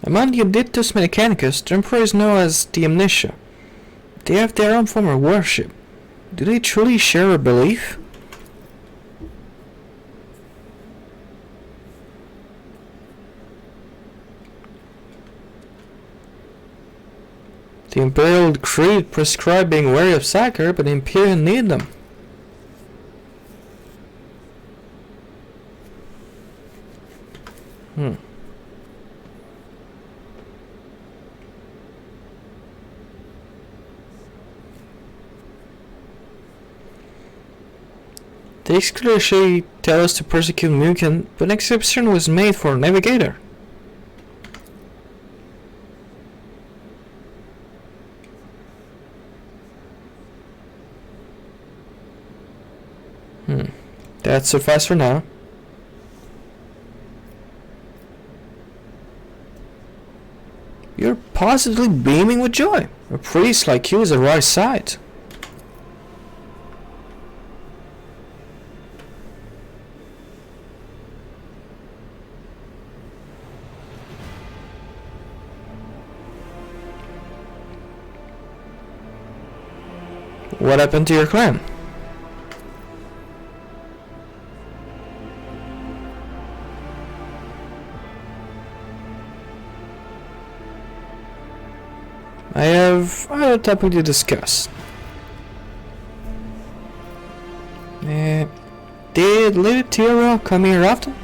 Among the Dictus Mechanicus, the Emperor is known as the Omniscia. They have their own form of worship. Do they truly share a belief? The Imperial Creed prescribe being wary of Sacker, but the Imperial need them. They clearly tell us to persecute Mukin, but an exception was made for Navigator. That's suffice for now. You're positively beaming with joy. A priest like you is a right sight. What happened to your clan? I have a topic to discuss. Did Lady Tira come here often?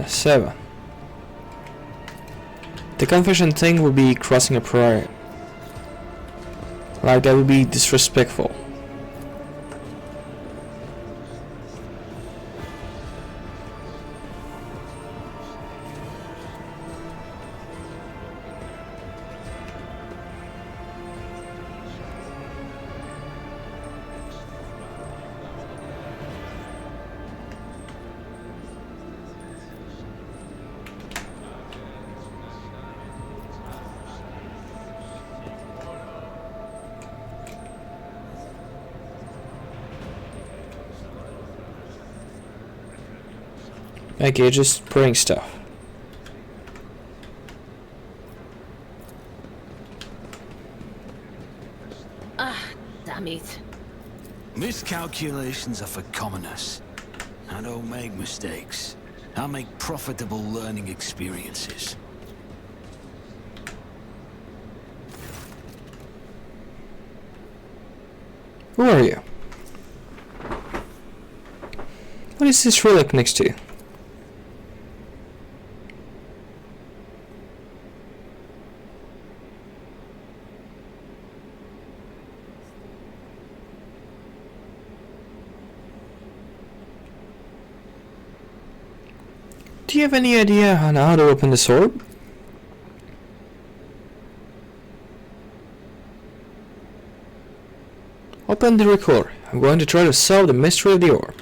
Seven. The confession thing would be crossing a prayer. Like that would be disrespectful. Okay, just praying stuff. Damn it. Miscalculations are for commoners. I don't make mistakes. I make profitable learning experiences. Who are you? What is this relic next to you? Do you have any idea on how to open this orb? Open the record. I'm going to try to solve the mystery of the orb.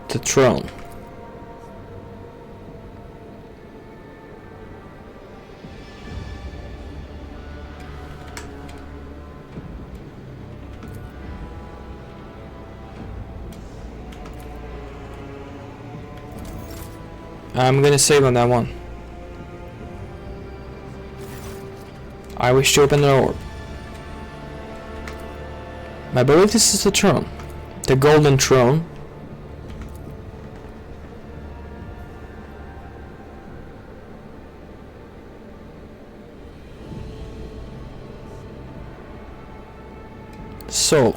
The throne. I'm gonna save on that one. I wish to open the orb. I believe this is the throne. The golden throne. Soul.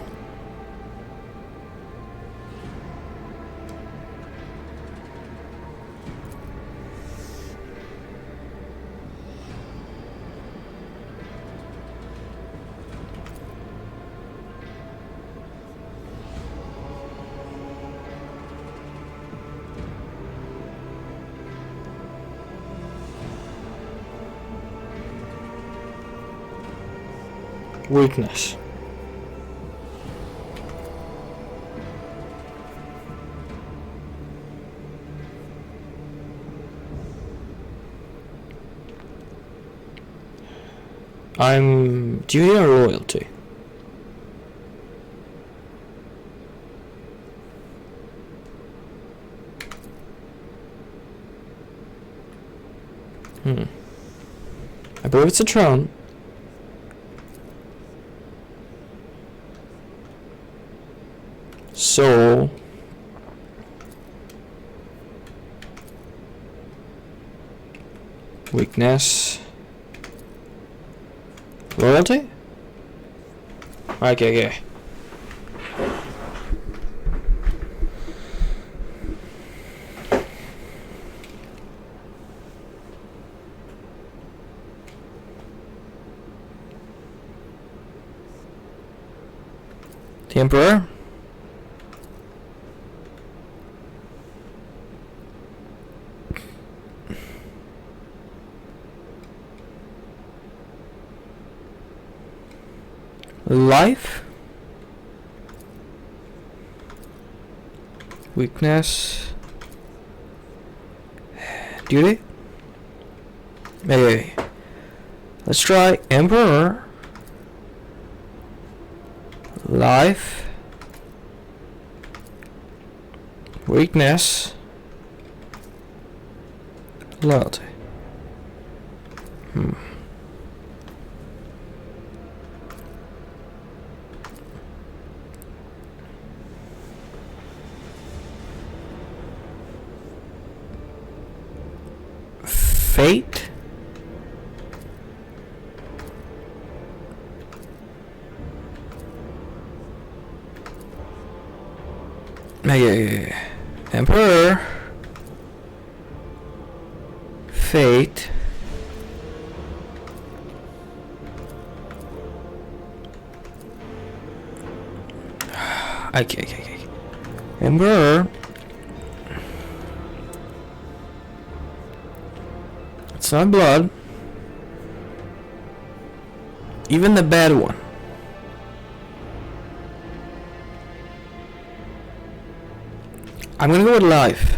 Weakness. I'm duty or loyalty? I believe it's a throne. So weakness, loyalty. Okay. The Emperor. Life. Weakness. Duty. Hey. Let's try Emperor. Life. Weakness. Loyalty. Fate. Yeah. Emperor. Fate. Okay. Emperor. It's not blood. Even the bad one. I'm gonna go with life.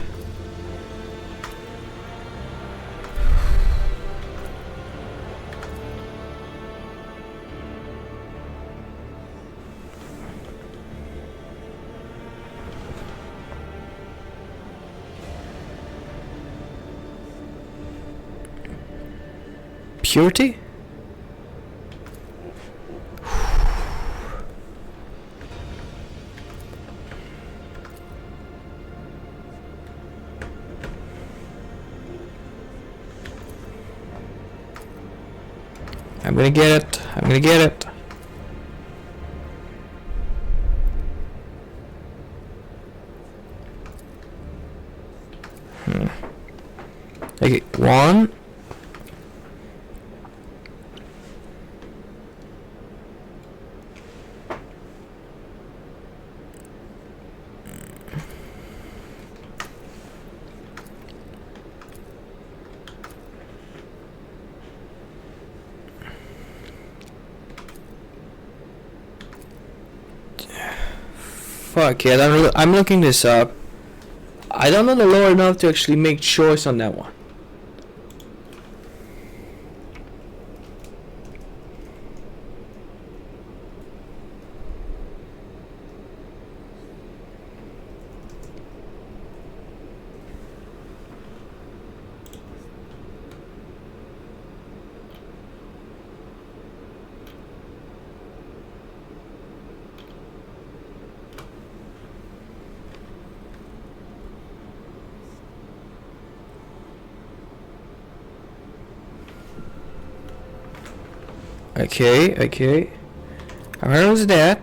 Purity? I'm gonna get it. Okay, one. Fuck yeah, I'm looking this up. I don't know the lore enough to actually make choice on that one. Okay. How was that?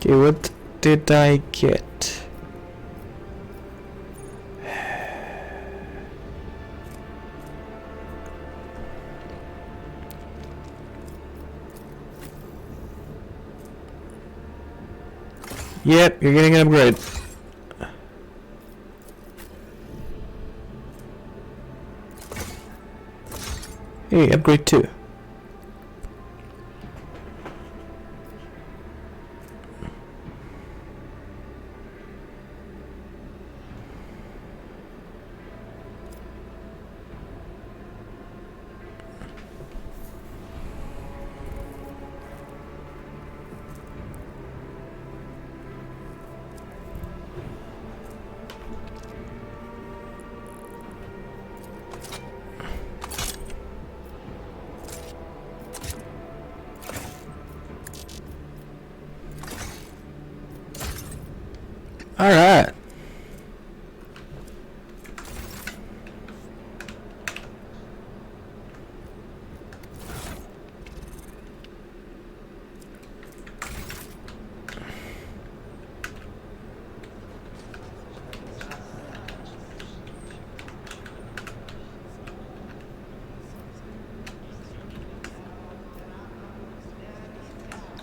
Okay, what did I get? Yep, you're getting an upgrade. Hey, upgrade 2. Alright.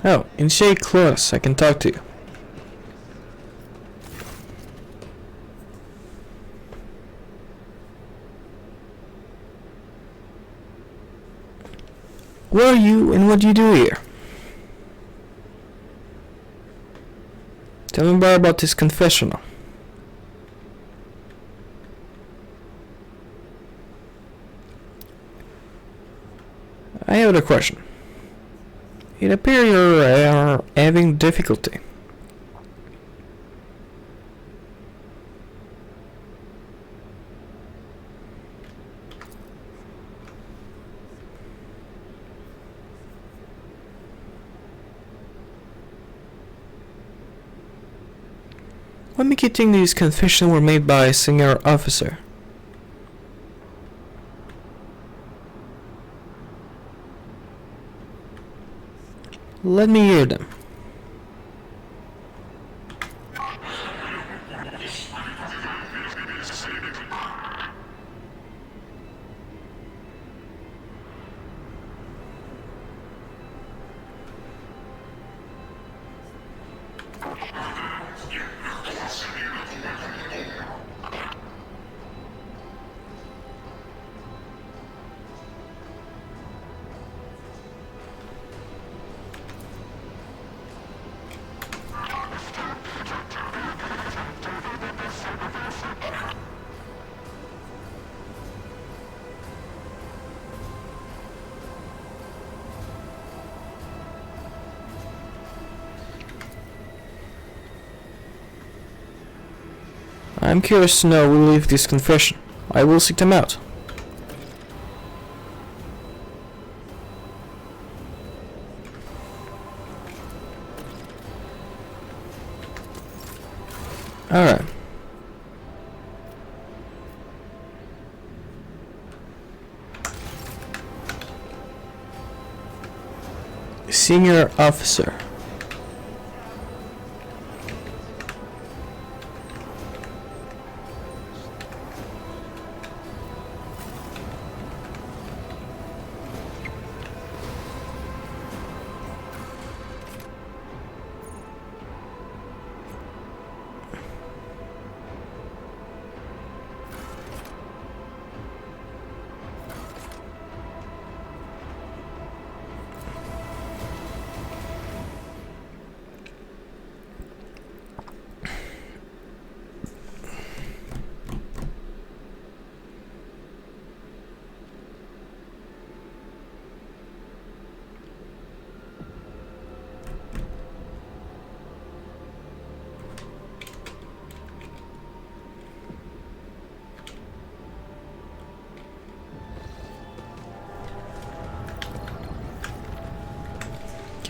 Oh, initiate clause. I can talk to you. Who are you and what do you do here? Tell me more about this confessional. I have a question. It appears you're having difficulty. What make you think these confessions were made by a senior officer? Let me hear them. I'm curious to know who will leave this confession. I will seek them out. Alright. Senior officer.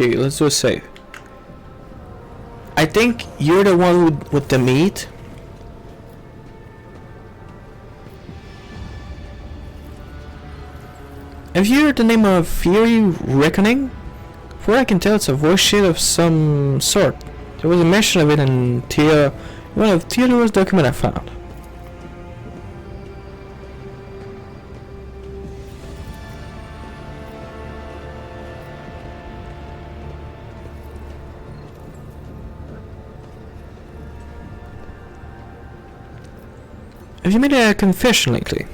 Okay, let's do a save. I think you're the one with the meat. Have you heard the name of Fury Reckoning? For what I can tell, it's a voice shit of some sort. There was a mention of it in one of Theodore's documents I found. Have you made a confession lately?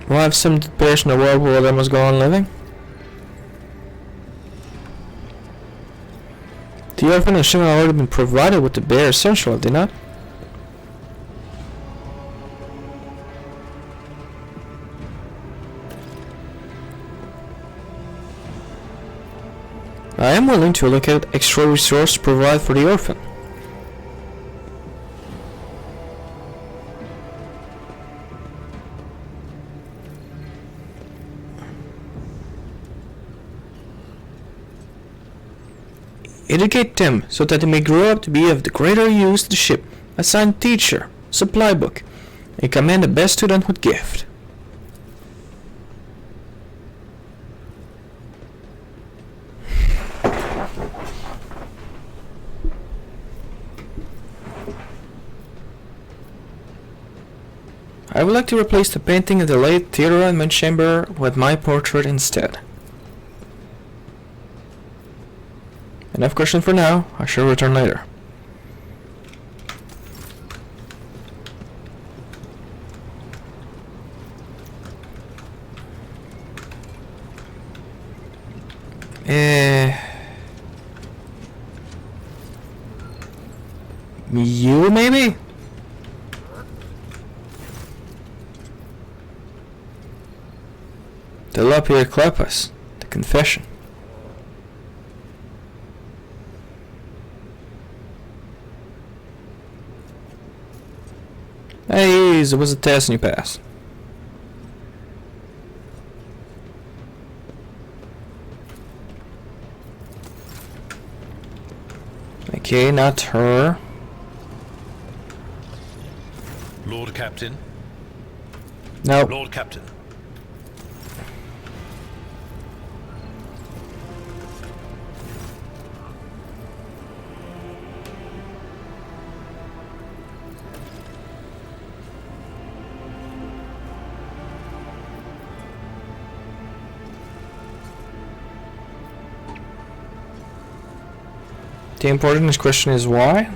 Well, have some person in the world where there must go on living? The orphan and children have already been provided with the bare essential, have they not? I am willing to allocate extra resource to provide for the orphan. Educate them so that they may grow up to be of the greater use to the ship. Assign teacher, supply book, and commend the best student with gift. I would like to replace the painting of the late Theodore in my chamber with my portrait instead. Enough question for now. I shall return later. You maybe? The Lapierre Clepas, the confession. Hey, it was a test and you passed. Okay, not her. Lord Captain. No. Lord Captain. The important question is why?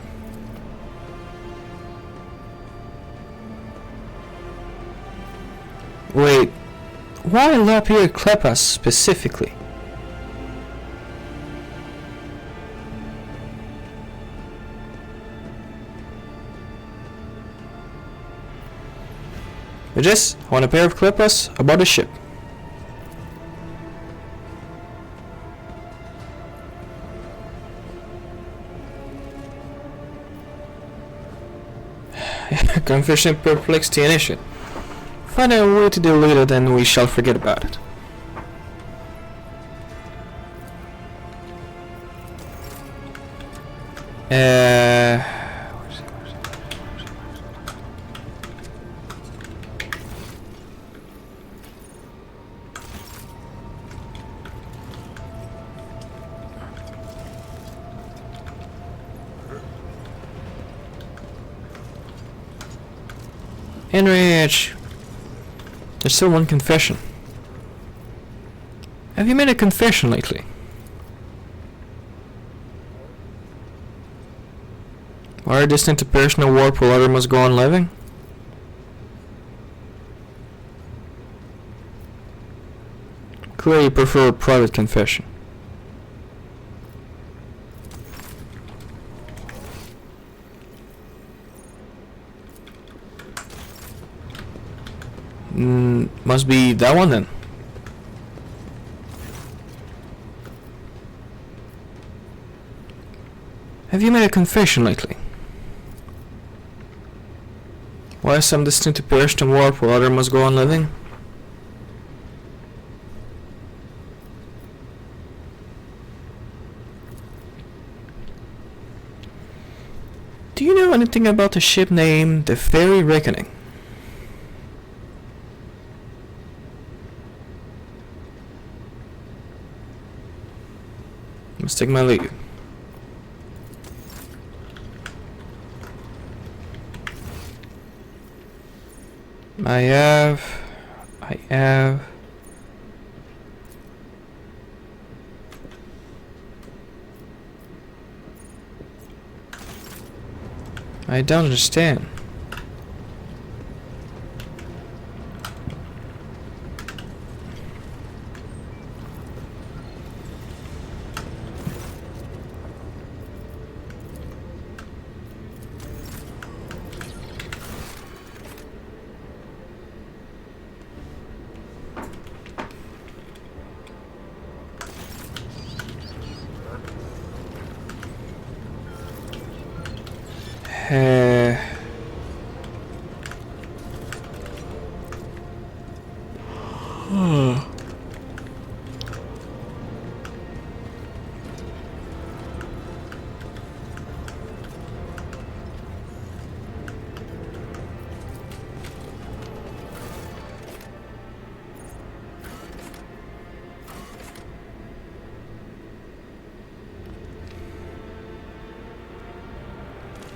Wait, why Lapierre Clepas specifically? I just want a pair of Clepas aboard the ship. Confession perplexity and issue. Find a way to delete it and we shall forget about it. Enrich. There's still one confession. Have you made a confession lately? Why are distant to perish in a warp while other must go on living? Clearly you prefer a private confession. Must be that one then. Have you made a confession lately? Why some destined to perish in warp while other must go on living? Do you know anything about a ship named the Fairy Reckoning? Must take my leave. I have. I don't understand.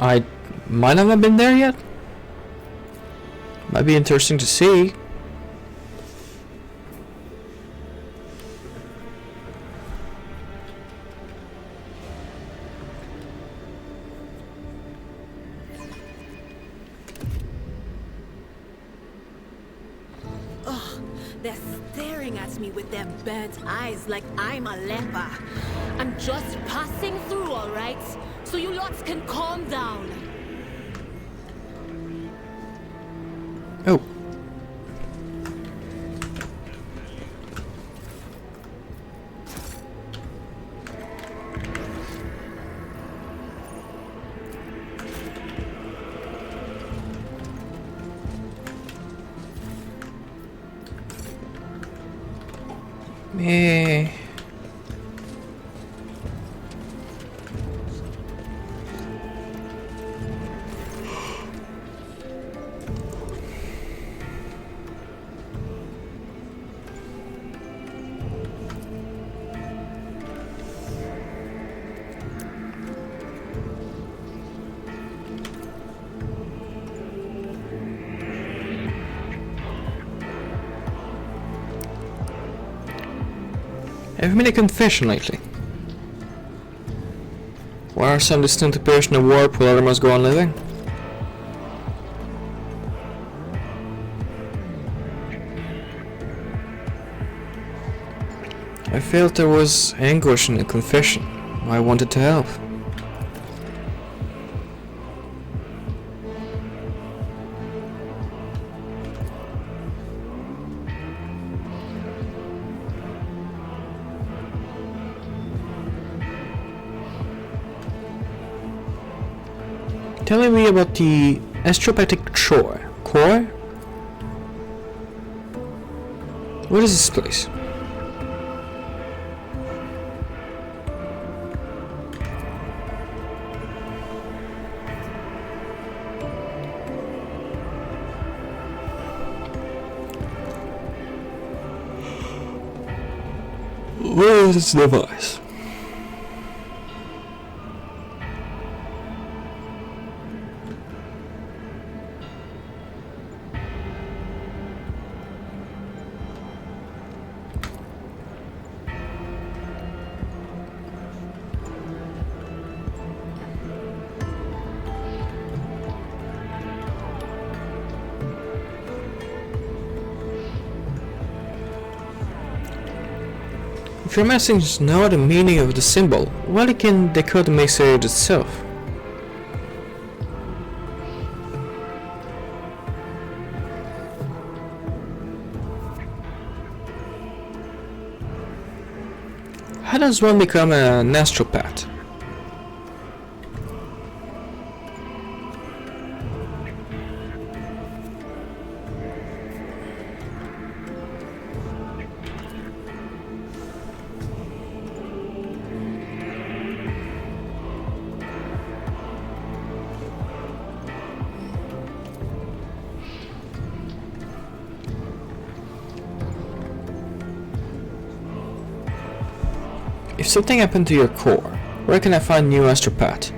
I might not have been there yet. Might be interesting to see. They're staring at me with their burnt eyes like I'm a leper. I'm just passing through, all right? So you lots can calm down. Oh. Me. Have you made a confession lately? Why are some distant appears in the warp while others must go on living? I felt there was anguish in the confession. I wanted to help. Telling me about the astropathic core? What is this place? Where is this device? If your messengers know the meaning of the symbol, well, you can decode the message itself. How does one become an astropath? If something happened to your core, where can I find new astropath?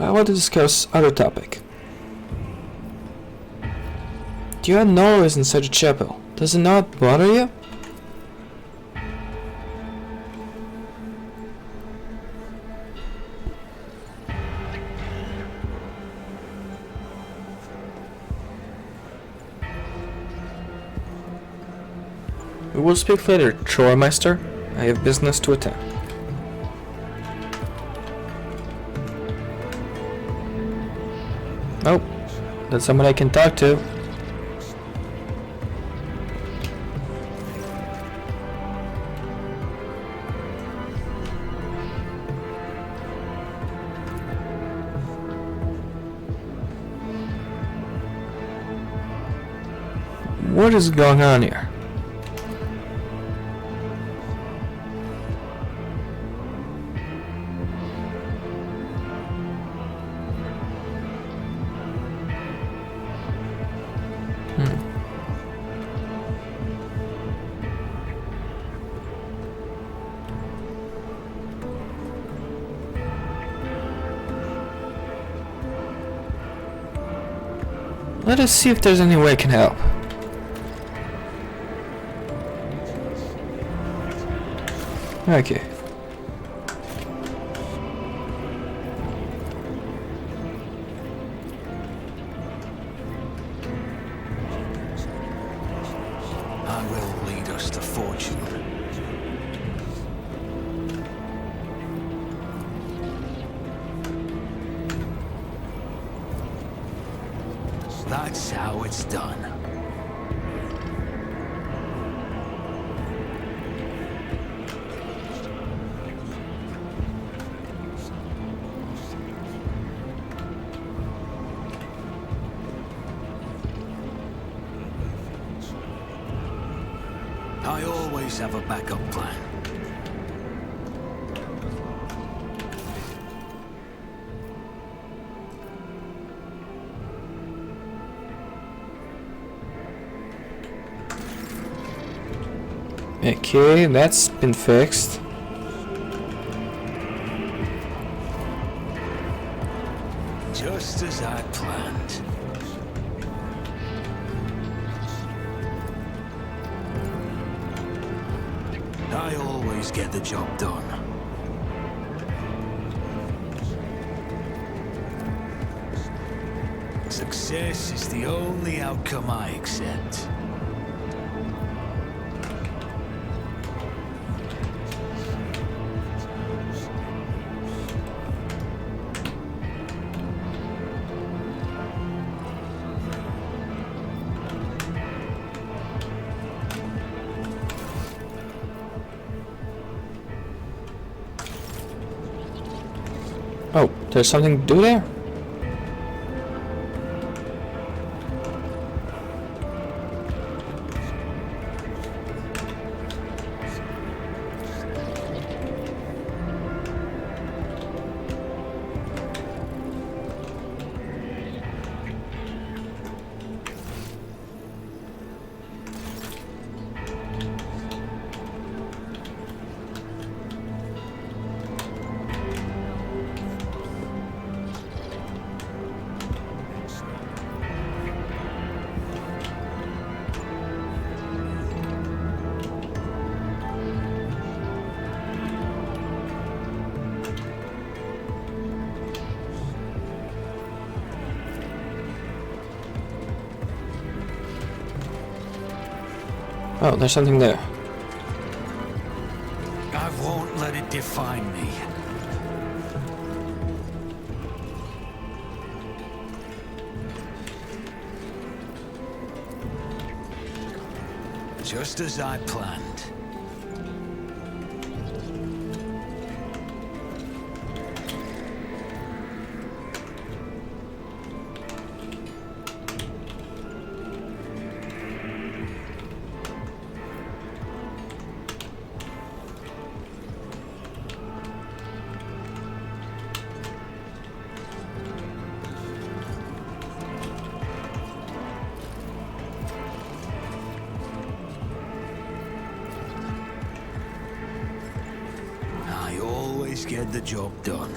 I want to discuss other topic. Do you have noise inside the chapel? Does it not bother you? We will speak later, Chormeister. I have business to attend. Oh, that's someone I can talk to. What is going on here? Let us see if there's any way I can help. Okay. I will lead us to fortune. That's how it's done. I always have a backup plan. Okay, that's been fixed. Just as I planned. I always get the job done. Success is the only outcome I accept. Oh, there's something to do there? Oh, there's something there. I won't let it define me. Just as I planned. I always get the job done.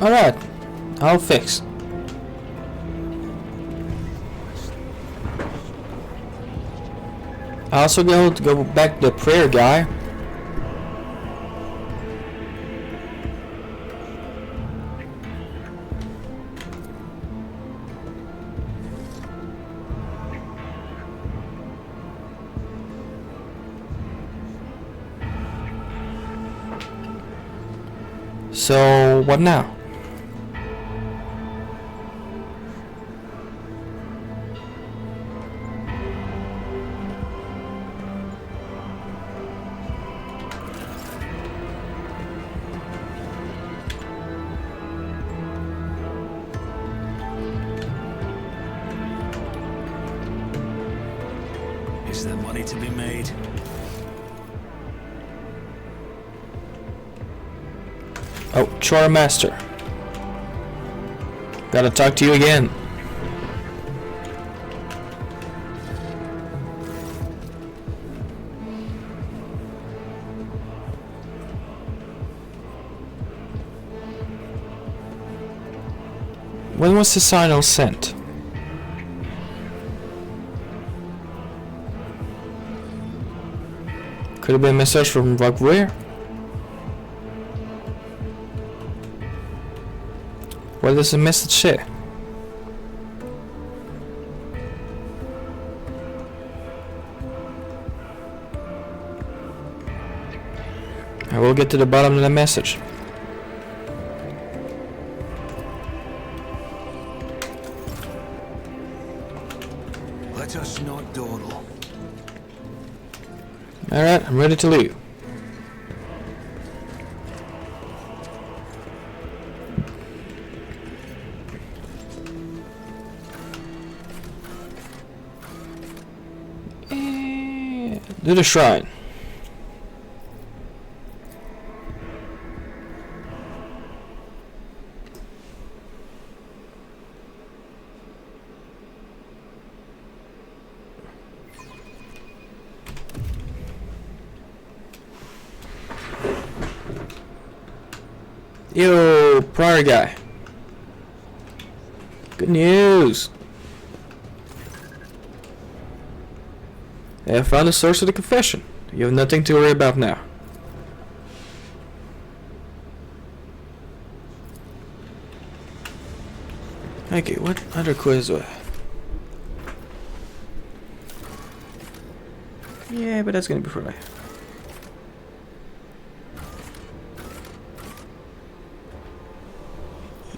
Alright, I'll fix. I also go back to the prayer guy. So, what now? Is there money to be made? Oh, Chore Master. Gotta talk to you again. When was the signal sent? Could have been a message from Rockweir? What does the message say? I will get to the bottom of the message. Let us not dawdle. Alright, I'm ready to leave. Do the shrine. Yo, prior guy. Good news. I have found the source of the confession. You have nothing to worry about now. Okay, what other quiz do I have? Yeah, but that's gonna be for later.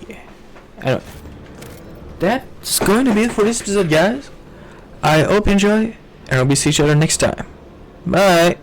Yeah. Anyway. That's going to be it for this episode, guys. I hope you enjoy, and I'll be see each other next time. Bye!